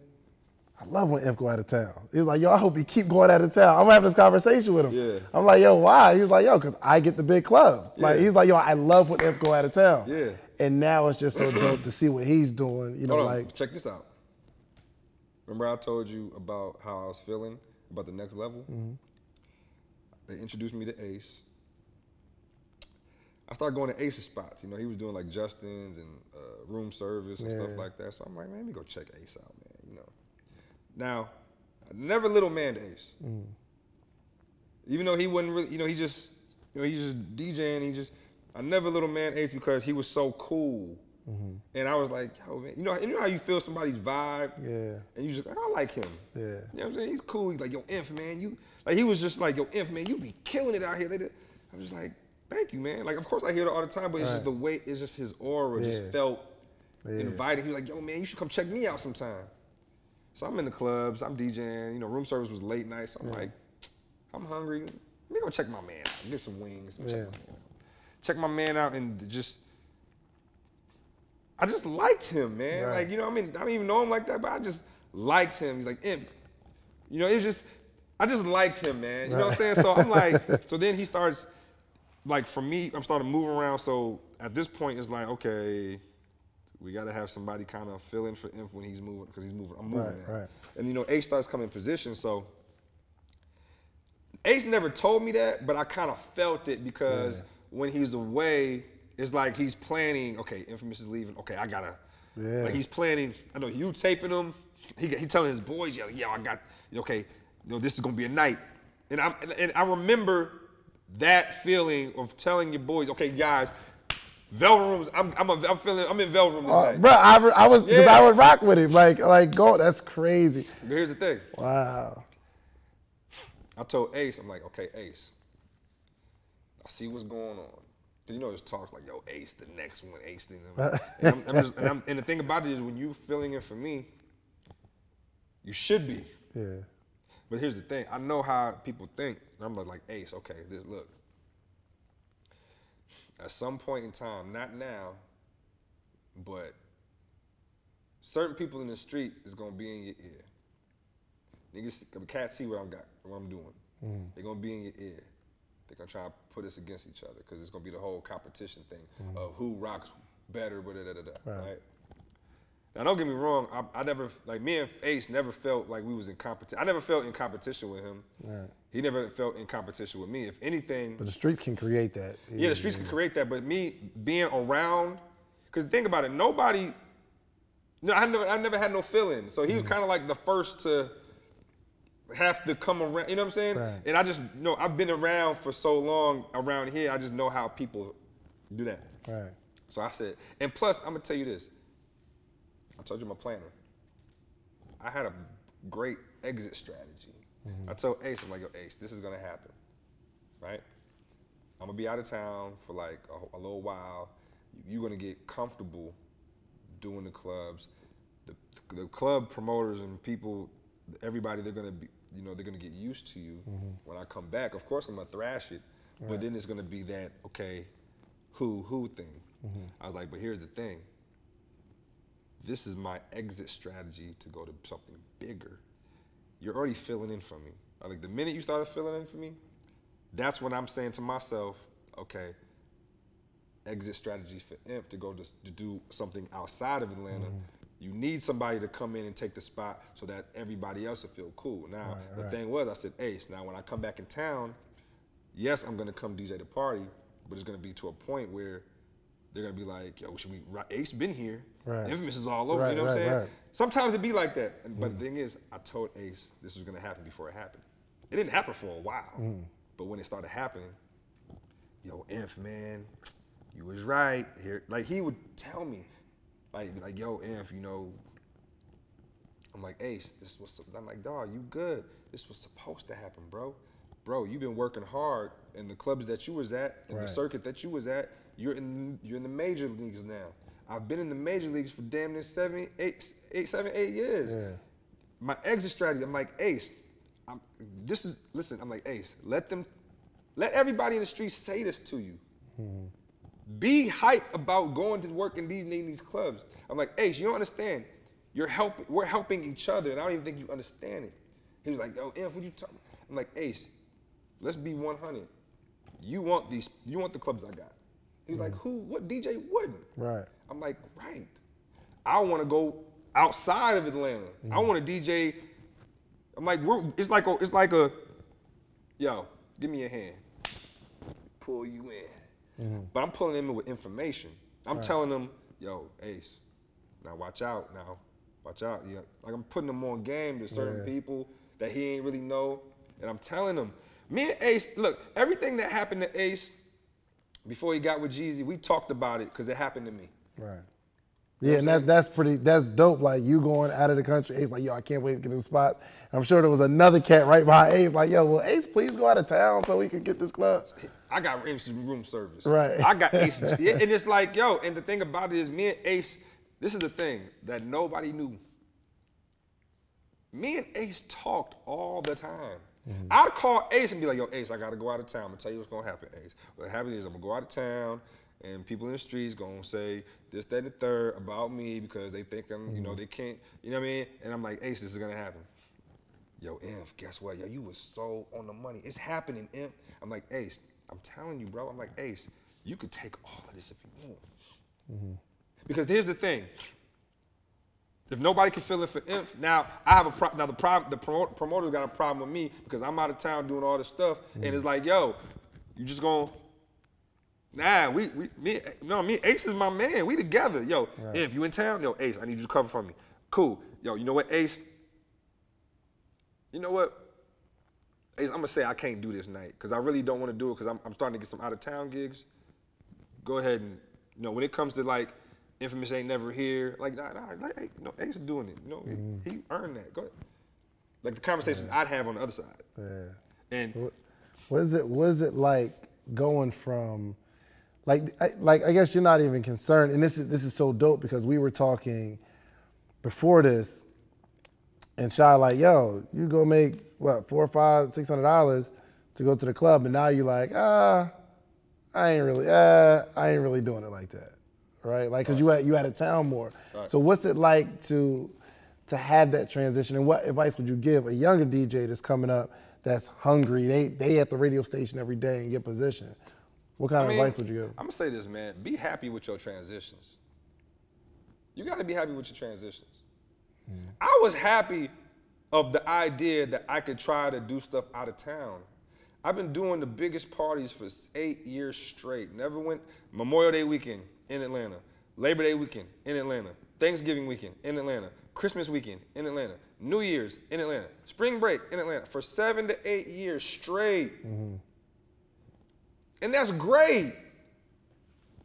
I love when Imp go out of town. He was like, yo, I hope he keep going out of town. I'm having this conversation with him. Yeah. I'm like, yo, why? He was like, yo, because I get the big clubs. Yeah. Like, he's like, yo, I love when Imp go out of town. Yeah. And now it's just so dope to see what he's doing. You know, like, check this out. Remember I told you about how I was feeling about the next level? They introduced me to Ace. I started going to Ace's spots. You know, he was doing like Justin's and room service and stuff like that. So I'm like, man, let me go check Ace out, man. You know. Now, I never little man to Ace. Even though he wasn't really, you know, he's just DJing. I never little man Ace because he was so cool. And I was like, yo, man, you know how you feel somebody's vibe? Yeah. And you just like, I like him. Yeah. You know what I'm saying? He's cool. He's like, yo, Inf, man, he was just like, yo, Inf, man, you be killing it out here. I was just like, thank you, man. Like, of course I hear it all the time, but it's just the way, it's just his aura just felt inviting. He was like, yo, man, you should come check me out sometime. So I'm in the clubs, I'm DJing, you know, room service was late night, so I'm like, I'm hungry. Let me go check my man out, get some wings, check my man out, and I just liked him, man. Right. Like, you know, I mean, I don't even know him like that, but I just liked him. He's like, Imp. You know, I just liked him, man. You know what I'm saying? So I'm like, so then he starts, like for me, I'm starting to move around. So at this point, it's like, okay, we got to have somebody kind of fill in for Imp when he's moving, because I'm moving now. Right. And you know, Ace starts coming in position. So Ace never told me that, but I kind of felt it because when he's away, it's like he's planning, okay, Infamous is leaving, okay, I gotta, like he's planning, I know you taping him, he telling his boys, yo, I got, okay, you know, this is gonna be a night. And I remember that feeling of telling your boys, okay, guys, Velvet Rooms, I'm in Velvet Room this night. Bro, I was, because I would rock with him, like go, that's crazy. But here's the thing. Wow. I told Ace, I'm like, okay, Ace, I see what's going on. You know, there's talks like, yo, Ace, the next one, Ace. And the thing about it is when you filling in for me, you should be. Yeah. But here's the thing. I know how people think. And I'm like, Ace, okay, look. At some point in time, not now, but certain people in the streets is going to be in your ear. Niggas, cats see what I'm doing. They're going to be in your ear. They're gonna try to put us against each other because it's gonna be the whole competition thing of who rocks better, right? Now don't get me wrong, I never, like me and Ace never felt like we was in competition. I never felt in competition with him. Right. He never felt in competition with me. If anything. But the streets can create that. Yeah, the streets can create that, but me being around, because think about it, nobody, I never had no feelings. So he was kind of like the first to have to come around, you know what I'm saying? Right. And I just know, I've been around for so long around here, I just know how people do that. Right. So I said, and plus, I'm gonna tell you this. I told you my planner. I had a great exit strategy. I told Ace, I'm like, yo, Ace, this is gonna happen, right? I'm gonna be out of town for like a little while. You're gonna get comfortable doing the clubs. The club promoters and people, everybody, they're gonna be, you know, they're gonna get used to you when I come back. Of course, I'm gonna thrash it, but then it's gonna be that, okay, who thing. I was like, but here's the thing. This is my exit strategy to go to something bigger. You're already filling in for me. Like the minute you started filling in for me, that's when I'm saying to myself, okay, exit strategy for Imp to go to do something outside of Atlanta. You need somebody to come in and take the spot so that everybody else will feel cool. Now, the thing was, I said, Ace, now when I come back in town, yes, I'm gonna come DJ the party, but it's gonna be to a point where they're gonna be like, yo, should we, Ace been here, Infamous is all over, you know what I'm saying? Sometimes it be like that, but the thing is, I told Ace this was gonna happen before it happened. It didn't happen for a while, but when it started happening, yo, Inf, man, you was right. Here, like he would tell me, like, yo, Inf, you know, I'm like, Ace, this was, I'm like, dawg, you good. This was supposed to happen, bro. Bro, you've been working hard in the clubs that you was at, in the circuit that you was at, you're in the major leagues now. I've been in the major leagues for damn near 7, 8 years. Yeah. My exit strategy, I'm like, Ace, listen, I'm like, Ace, let everybody in the streets say this to you. Be hype about going to work in these clubs. I'm like, Ace, you don't understand. We're helping each other, and I don't even think you understand it. He was like, yo, Inf, what you talking about? I'm like, Ace, let's be 100. You want the clubs I got. He was like, what DJ wouldn't? Right. I'm like, right. I want to go outside of Atlanta. I want to DJ. I'm like, it's like a, yo, give me your hand. Pull you in. But I'm pulling them in with information. I'm telling them, yo, Ace, now watch out now. Watch out. Yeah. Like I'm putting them on game. There's certain people that he ain't really know. And I'm telling him, me and Ace, look, everything that happened to Ace before he got with Jeezy, we talked about it because it happened to me. Right. Yeah, and that's dope. Like you going out of the country, Ace like, yo, I can't wait to get the spots. I'm sure there was another cat right behind Ace like, yo, will Ace please go out of town so we can get this club? I got Ace room service. Right. I got Ace. And it's like, yo, and the thing about it is me and Ace, this is the thing that nobody knew. Me and Ace talked all the time. I'd call Ace and be like, yo, Ace, I gotta go out of town. I'm gonna tell you what's gonna happen, Ace. What happened is I'm gonna go out of town and people in the streets gonna say this, that, and the third about me because they think I'm, you know, they can't, you know what I mean? And I'm like, Ace, this is gonna happen. Yo, Inf, guess what? Yo, you was so on the money. It's happening, Inf. I'm like, Ace, I'm telling you, bro. I'm like, Ace, you could take all of this if you want. Because here's the thing. If nobody can feel it for Inf, now I have a problem. Now the promoter's got a problem with me because I'm out of town doing all this stuff, and it's like, yo, you just gonna, nah, me Ace is my man. We together, yo. If you in town, yo, Ace, I need you to cover for me. Cool, yo. You know what, Ace? You know what, Ace? I'm gonna say I can't do this night because I really don't want to do it because I'm starting to get some out of town gigs. Go ahead and, you know, when it comes to like. Infamous ain't never here. Like, like, hey, no, Ace is doing it. You know, he earned that. Go ahead. Like the conversations I'd have on the other side. Yeah. And what is it like going from, like I guess you're not even concerned, and this is so dope because we were talking before this, and Shy like, yo, you go make what $400, $500, $600 to go to the club, and now you're like, I ain't really doing it like that. Right, like because you out of town more. Right. So what's it like to have that transition, and what advice would you give a younger DJ that's coming up, that's hungry? They at the radio station every day and get position. What kind of advice would you give? I'm gonna say this, man. Be happy with your transitions. You got to be happy with your transitions. I was happy of the idea that I could try to do stuff out of town. I've been doing the biggest parties for 8 years straight. Never went Memorial Day weekend in Atlanta, Labor Day weekend in Atlanta, Thanksgiving weekend in Atlanta, Christmas weekend in Atlanta, New Year's in Atlanta, spring break in Atlanta for 7 to 8 years straight. And that's great.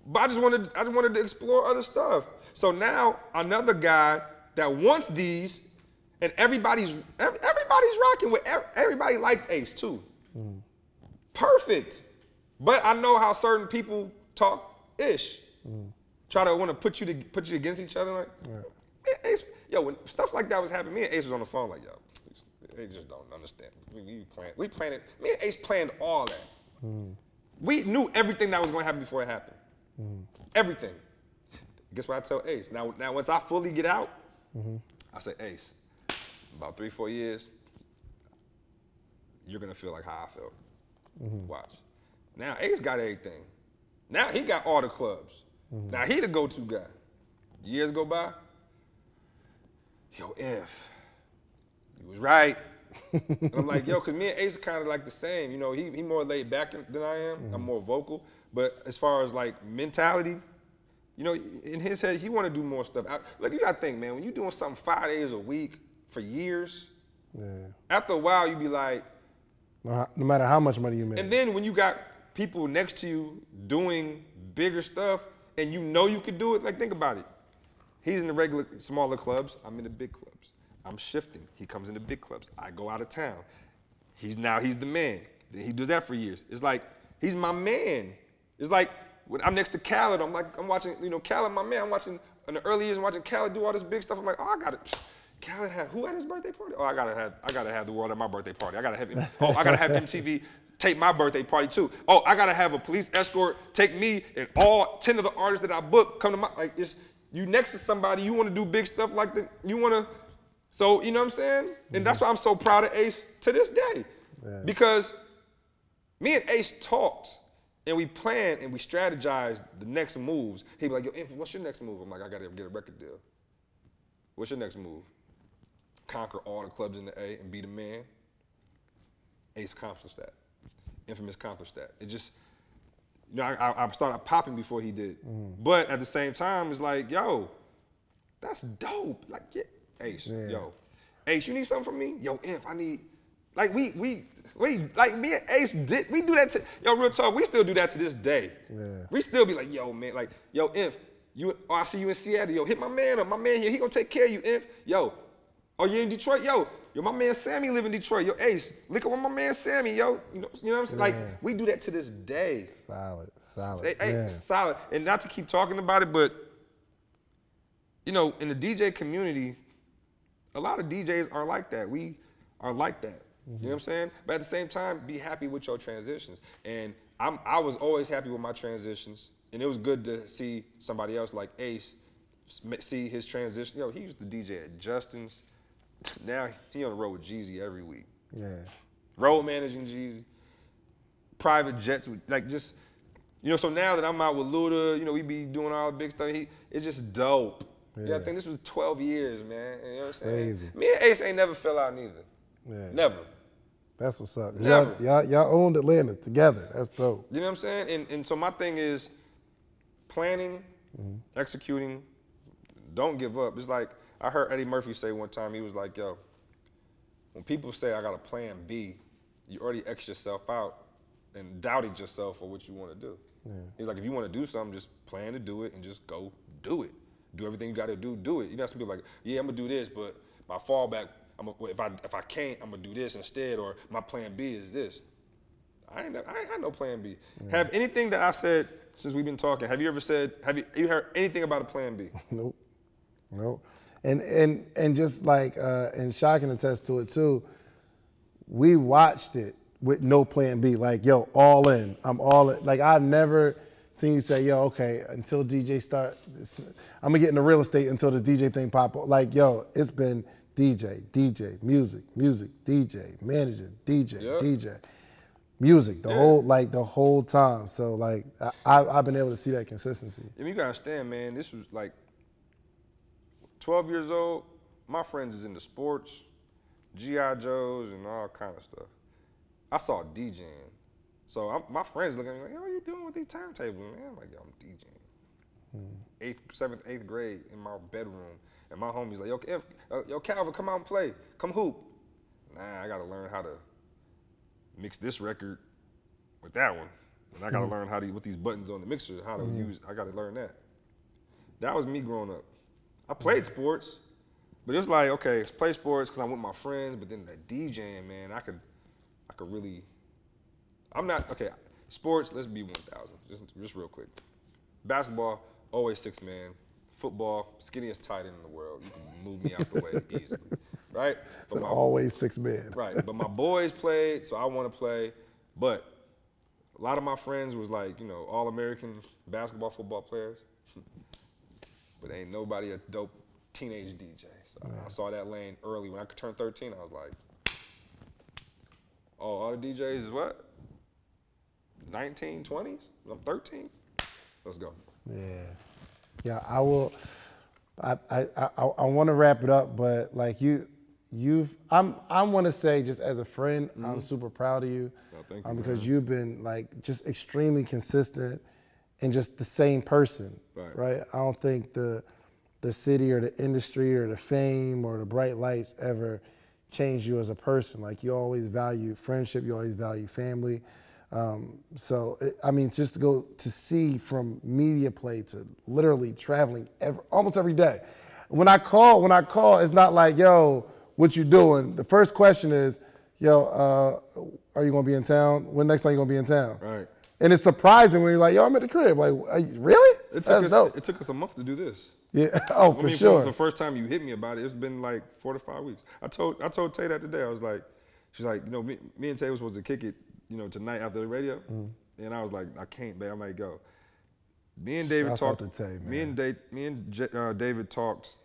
But I just wanted to explore other stuff. So now another guy that wants these, and everybody's rocking with, everybody liked Ace too. Perfect. But I know how certain people talk ish. Try to want to put you against each other. Like, man, Ace, yo, when stuff like that was happening, me and Ace was on the phone like, yo, they just don't understand. We planned it. Me and Ace planned all that. We knew everything that was going to happen before it happened. Everything. Guess what I tell Ace? Now once I fully get out, I say, Ace, about 3-4 years, you're gonna feel like how I felt. Watch. Now Ace got everything. Now he got all the clubs. Now he the go-to guy. Years go by. Yo, Inf, you was right. And I'm like, yo, cause me and Ace are kind of like the same. You know, he more laid back than I am. I'm more vocal. But as far as like mentality, you know, in his head, he want to do more stuff. Look, you gotta think, man, when you're doing something 5 days a week for years, after a while you be like, no matter how much money you make. And then when you got people next to you doing bigger stuff and you know you could do it, like think about it. He's in the regular, smaller clubs, I'm in the big clubs. I'm shifting, he comes in the big clubs. I go out of town. He's the man. Then he does that for years. It's like, he's my man. It's like, when I'm next to Khaled, I'm watching, you know, Khaled, my man, I'm watching, in the early years, I'm watching Khaled do all this big stuff. I'm like, oh, I got it. Khaled had, who at his birthday party? Oh, I gotta have the world at my birthday party. I gotta have MTV tape my birthday party too. Oh, I gotta have a police escort take me and all 10 of the artists that I booked come to my, like, it's, you next to somebody, you wanna do big stuff like that, you wanna, so, you know what I'm saying? And that's why I'm so proud of Ace to this day. Because me and Ace talked and we planned and we strategized the next moves. He'd be like, yo, Infant, what's your next move? I'm like, I gotta get a record deal. What's your next move? Conquer all the clubs in the A and be the man. Ace accomplished that. Infamous accomplished that. It just, You know, I started popping before he did. But at the same time, it's like, yo, that's dope. Like, yeah, Ace, yo, Ace, you need something from me? Yo, Inf, I need, like we like me and Ace we do that yo, real talk, we still do that to this day. Yeah. We still be like, yo, man, like, yo, Inf, I see you in Seattle, yo, hit my man up, my man here, he gonna take care of you, Inf. Yo, oh, you in Detroit? Yo, my man Sammy live in Detroit. Yo, Ace, look at what my man Sammy, yo. You know what I'm saying? Like, we do that to this day. Solid. Solid. And not to keep talking about it, but, you know, in the DJ community, a lot of DJs are like that. We are like that. You know what I'm saying? But at the same time, be happy with your transitions. And I was always happy with my transitions. And it was good to see somebody else like Ace see his transition. Yo, he used to DJ at Justin's. Now he on the road with Jeezy every week. Yeah. Road managing Jeezy. Private jets, like just, you know, so now that I'm out with Luda, you know, we be doing all the big stuff, it's just dope. Yeah, I think this was 12 years, man. You know what I'm saying? Crazy. Me and Ace ain't never fell out neither. Yeah. Never. That's what's up. Y'all owned Atlanta together. That's dope. You know what I'm saying? And so my thing is planning, executing, don't give up. It's like, I heard Eddie Murphy say one time, he was like, yo, when people say I got a plan B, you already X yourself out and doubted yourself for what you want to do. Yeah. He's like, if you want to do something, just plan to do it and just go do it. Do everything you got to do it. You know, some people like, yeah, I'm going to do this, but my fallback, if I can't, I'm going to do this instead, or my plan B is this. I ain't had no plan B. Yeah. Have anything that I said since we've been talking, have you heard anything about a plan B? Nope. And just like, and Shy can attest to it too, we watched it with no plan B, like, yo, all in, I'm all in. Like, I've never seen you say, yo, okay, until DJ start, I'm gonna get into real estate until this DJ thing pop up. Like, yo, it's been DJ, music, DJ, manager, DJ, music, the whole time. So like, I've been able to see that consistency. And you gotta understand, man, this was like, 12 years old, my friends is into sports, G.I. Joes, and all kind of stuff. I saw DJing. So my friends looking at me like, yo, what are you doing with these turntables, man? I'm like, yo, I'm DJing. 7th, 8th grade in my bedroom. And my homie's like, yo, Calvin, come out and play. Come hoop. Nah, I got to learn how to mix this record with that one. And I got to learn how to, with these buttons on the mixer, how to use, I got to learn that. That was me growing up. I played sports, but it was like, okay, play sports because I'm with my friends, but then that DJing, man, I could really, I'm not, okay, sports, let's be 1,000, just real quick. Basketball, always 6-man. Football, skinniest tight end in the world. You can move me out the way easily, right? But always 6-man. Right, but my boys played, so I want to play, but a lot of my friends was like, you know, all-American basketball, football players. But ain't nobody a dope teenage DJ. So I saw that lane early. When I turned 13, I was like, oh, all the DJs is what? 19, 20s? I'm 13? Let's go. Yeah, I will. I want to wrap it up, but like I want to say, just as a friend, I'm super proud of you. Oh, thank you, because you've been like just extremely consistent and just the same person, right? I don't think the city or the industry or the fame or the bright lights ever changed you as a person. Like, you always value friendship, you always value family. I mean, just to go to see from media play to literally traveling almost every day. When I call, it's not like, yo, what you doing? The first question is, yo, are you gonna be in town? When next time you gonna be in town? Right. And it's surprising when you're like, yo, I'm at the crib. Like, really? It took us a month to do this. Yeah. Oh, for sure. The first time you hit me about it, it's been like 4 to 5 weeks. I told Tay that today. I was like, she's like, you know, me and Tay was supposed to kick it, you know, tonight after the radio. And I was like, I can't, babe. I'm like, go. Me and David talked. Me and David talked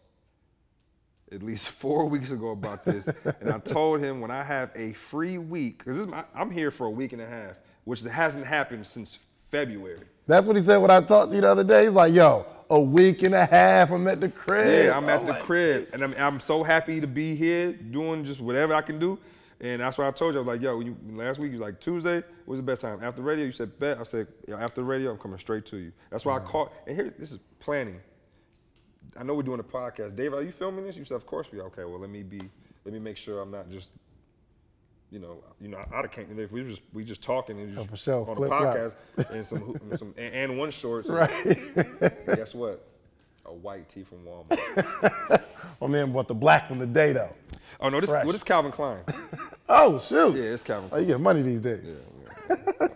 at least 4 weeks ago about this, and I told him when I have a free week, because I'm here for a week and a half, which hasn't happened since February. That's what he said when I talked to you the other day. He's like, yo, a week and a half, I'm at the crib. Yeah, I'm at the crib, and I'm so happy to be here doing just whatever I can do. And that's why I told you, I was like, yo, last week you was like, Tuesday was the best time. After radio, you said, bet. I said, after radio, I'm coming straight to you. That's why I called. And here, this is planning. I know we're doing a podcast. David, are you filming this? You said, of course we are. Okay, well, let me make sure I'm not just, I'd have came if we just talking and just for sure. on Flip the podcast flops. and one shorts. Right. And guess what? A white tee from Walmart. My man bought the black one today though. Oh no, this is Calvin Klein. Oh shoot. Yeah, it's Calvin Klein. Oh, you get money these days. Yeah.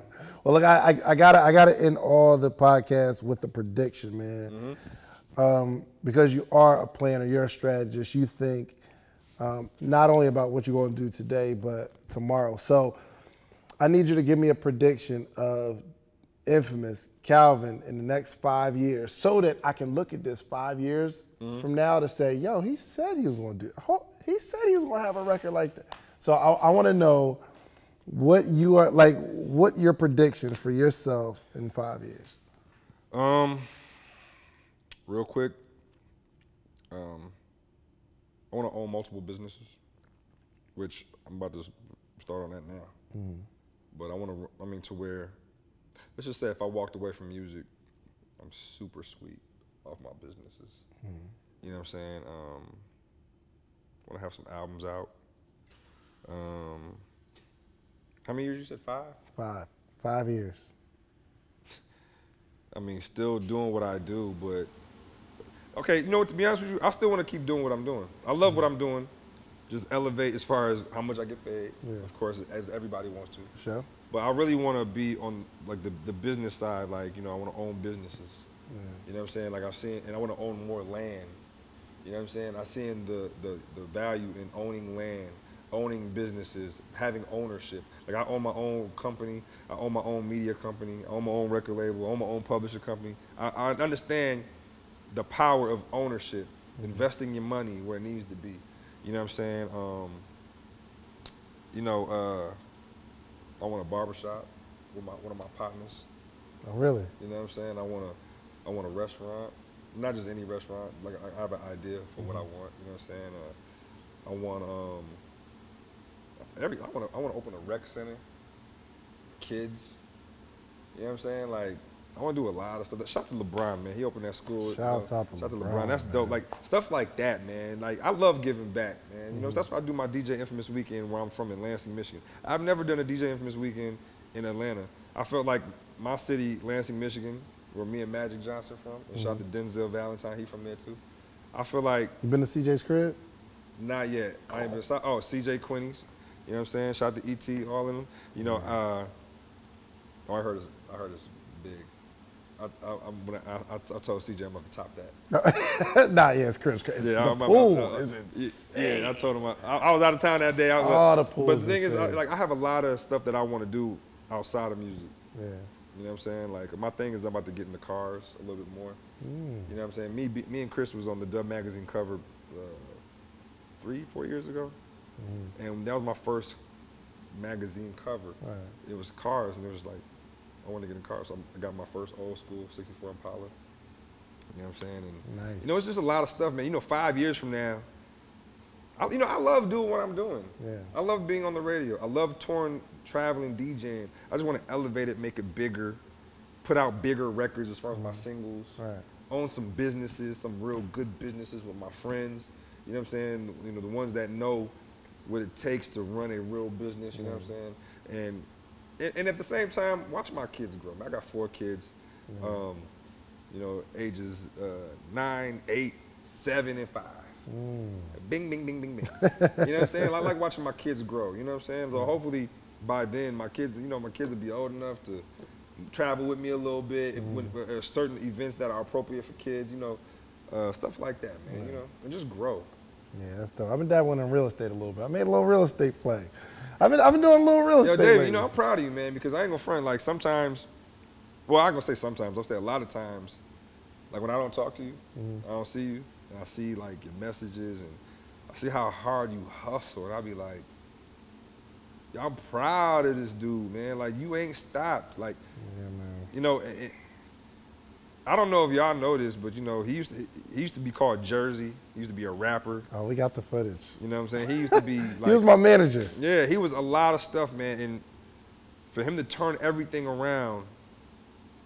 Well, look, I gotta end all the podcasts with a prediction, man. Because you are a planner, you're a strategist. You think not only about what you're going to do today, but tomorrow. So I need you to give me a prediction of Infamous Calvin in the next 5 years, so that I can look at this 5 years from now to say, yo, he said he was going to do. He said he was going to have a record like that. So I want to know what your prediction for yourself in 5 years. Real quick, I want to own multiple businesses, which I'm about to start on that now. But to where, let's just say if I walked away from music, I'm super sweet off my businesses. You know what I'm saying? I want to have some albums out. How many years you said? 5? 5 years. I mean, still doing what I do, but okay, you know what, to be honest with you, I still want to keep doing what I'm doing. I love what I'm doing. Just elevate as far as how much I get paid, of course, as everybody wants to. Sure. But I really want to be on like the business side, like, I want to own businesses. You know what I'm saying? Like and I want to own more land. You know what I'm saying? I seen the value in owning land, owning businesses, having ownership. Like I own my own company, I own my own media company, I own my own record label, I own my own publisher company. I understand the power of ownership, investing your money where it needs to be. You know what I'm saying? I want a barbershop with one of my partners. Oh, really? You know what I'm saying? I want a restaurant, not just any restaurant. Like I have an idea for what I want. You know what I'm saying? I want to open a rec center for kids. You know what I'm saying? Like I want to do a lot of stuff. Shout out to LeBron, man. He opened that school. Shout out to LeBron. That's dope. Like stuff like that, man. Like I love giving back, man. You know, that's why I do my DJ Infamous weekend where I'm from in Lansing, Michigan. I've never done a DJ Infamous weekend in Atlanta. I felt like my city, Lansing, Michigan, where me and Magic Johnson from. And shout out to Denzel Valentine, he from there too. I feel like you been to CJ's crib? Not yet. I ain't been. CJ Quinny's. You know what I'm saying? Shout out to ET, all of them. You know, I heard it's big. I told CJ I'm about to top that. Nah, yeah, it's Chris. The pool is insane. Yeah, I told him I was out of town that day. The pool. But the thing is, like, I have a lot of stuff that I want to do outside of music. Yeah. You know what I'm saying? Like, my thing is I'm about to get in the cars a little bit more. You know what I'm saying? Me and Chris was on the Dub magazine cover 3-4 years ago, and that was my first magazine cover. Right. It was cars, and it was like, I wanted to get in cars, so I got my first old school 64 Impala. You know what I'm saying? And nice. You know, it's just a lot of stuff, man. You know, 5 years from now, I love doing what I'm doing. Yeah. I love being on the radio. I love touring, traveling, DJing. I just want to elevate it, make it bigger, put out bigger records as far as my singles. Right. Own some businesses, some real good businesses with my friends. You know what I'm saying? You know, the ones that know what it takes to run a real business. You know what I'm saying? And at the same time, watch my kids grow. I got 4 kids, you know, ages 9, 8, 7, and 5. Bing, bing, bing, bing, bing. You know what I'm saying? I like watching my kids grow. You know what I'm saying? So hopefully by then, my kids will be old enough to travel with me a little bit. When there's certain events that are appropriate for kids, you know, stuff like that, man. You know, and just grow. Yeah, that's dope. I've been dabbling in real estate a little bit. I made a little real estate play. I've been doing a little real estate. Dave, lately. you know, I'm proud of you, man, because I ain't gonna front. Like sometimes, well, I ain't gonna say sometimes. I'll say a lot of times, like when I don't talk to you, I don't see you, and I see like your messages, and I see how hard you hustle, and I'll be like, yo, I'm proud of this dude, man. Like you ain't stopped. Like, yeah, man. You know, I don't know if y'all know this, but you know, he used to be called Jersey. He used to be a rapper. Oh, we got the footage. You know what I'm saying? He used to be like, he was my manager. Yeah, he was a lot of stuff, man. And for him to turn everything around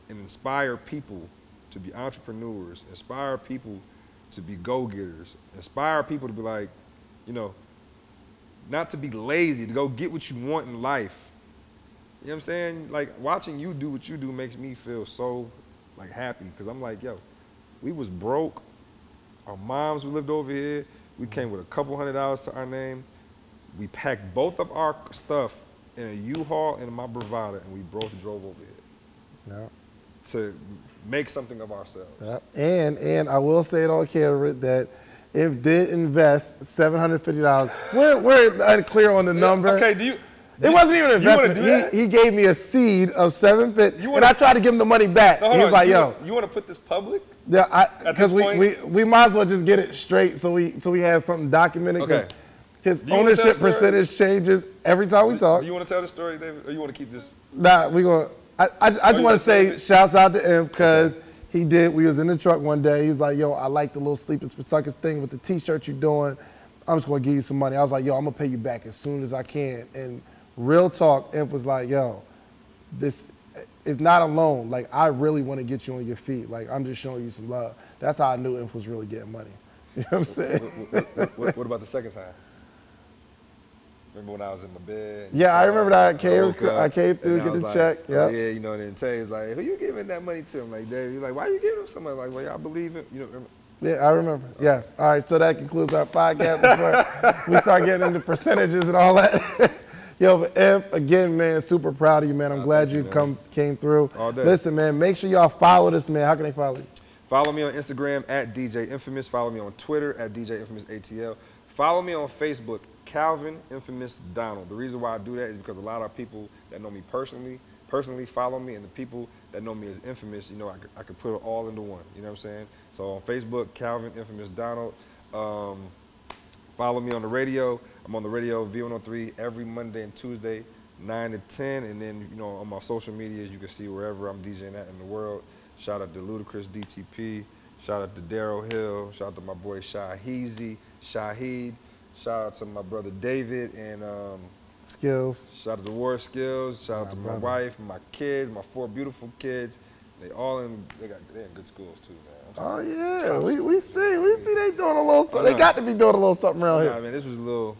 and inspire people to be entrepreneurs, inspire people to be go-getters, inspire people to be like, you know, not to be lazy, to go get what you want in life. You know what I'm saying? Like, watching you do what you do makes me feel so, like, happy. Because I'm like, yo, we was broke. Our moms lived over here. We came with a couple $100 to our name. We packed both of our stuff in a U-Haul and my Bravada, and we both drove over here. Yeah. To make something of ourselves. Yeah. And I will say it on camera that if did invest $750, we're unclear on the number. Okay, do you? It wasn't even an investment. He gave me a seed of $750, and I tried to give him the money back. No, he was like, "Yo, you want to put this public?" Yeah, because we might as well just get it straight, so we have something documented. Okay. His ownership percentage changes every time we talk. Do you want to tell the story, David, or you want to keep this? Nah, we gonna. I just want to say shouts out to him because he did. We was in the truck one day. He was like, "Yo, I like the little Sleepers for Suckers thing with the T-shirt you're doing. I'm just gonna give you some money." I was like, "Yo, I'm gonna pay you back as soon as I can." And real talk, Imp was like, "Yo, this is not a loan. Like, I really want to get you on your feet. Like, I'm just showing you some love." That's how I knew Imp was really getting money. You know what I'm saying? What about the second time? Remember when I was in my bed? Yeah, I remember that. I came through, get the check. Yeah, you know, and then Tay's like, "Who you giving that money to?" I'm like, "Dave." He's like, "Why you giving him something?" I'm like, "Well, I believe it." You know, remember? Yeah, I remember. Yes. All right, so that concludes our podcast before we start getting into percentages and all that. Yo, but Imp, again, man, super proud of you, man. I'm glad you came through. All day. Listen, man, make sure y'all follow this, man. How can they follow you? Follow me on Instagram at DJ Infamous. Follow me on Twitter at DJ Infamous ATL. Follow me on Facebook, Calvin Infamous Donald. The reason why I do that is because a lot of people that know me personally follow me, and the people that know me as Infamous, you know, I could put it all into one. You know what I'm saying? So on Facebook, Calvin Infamous Donald. Follow me on the radio. I'm on the radio, V103, every Monday and Tuesday, 9 to 10. And then, you know, on my social medias, you can see wherever I'm DJing at in the world. Shout out to Ludacris, DTP. Shout out to Daryl Hill. Shout out to my boy Shaheed. Shout out to my brother David and Skills. Shout out to War Skills. Shout out to my wife, my kids, my 4 beautiful kids. They're in good schools too, man. Oh yeah, we see they doing a little something. They got to be doing a little something around here. Nah, man, this was a little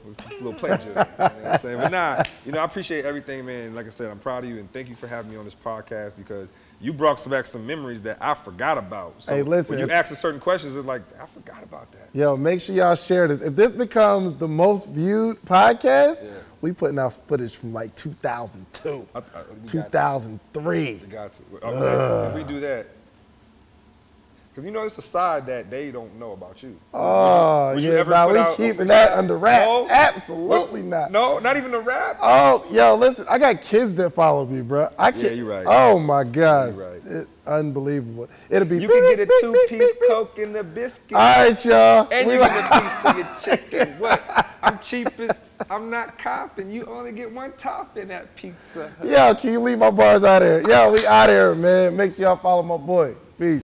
play joke. You know what I'm saying? But nah, you know, I appreciate everything, man. Like I said, I'm proud of you and thank you for having me on this podcast because you brought back some memories that I forgot about. So hey, listen. When you ask certain questions, it's like, I forgot about that. Yo, make sure y'all share this. If this becomes the most viewed podcast, we putting out footage from like 2002, 2003. We got to. Okay, if we do that. Because you know it's a side that they don't know about you. Oh, yeah, now we keeping that under wraps. No, absolutely not. No, not even a rap? Oh, yo, listen, I got kids that follow me, bro. I can't. Yeah, you're right. Oh, my gosh. You're right. It's unbelievable. It'll be You can get a 2-piece Coke and a biscuit. All right, y'all. And you get a piece of your chicken. What? I'm cheapest. I'm not copping. You only get 1 top in that pizza. Yo, can you leave my bars out here? Yo, we out here, man. Make sure y'all follow my boy.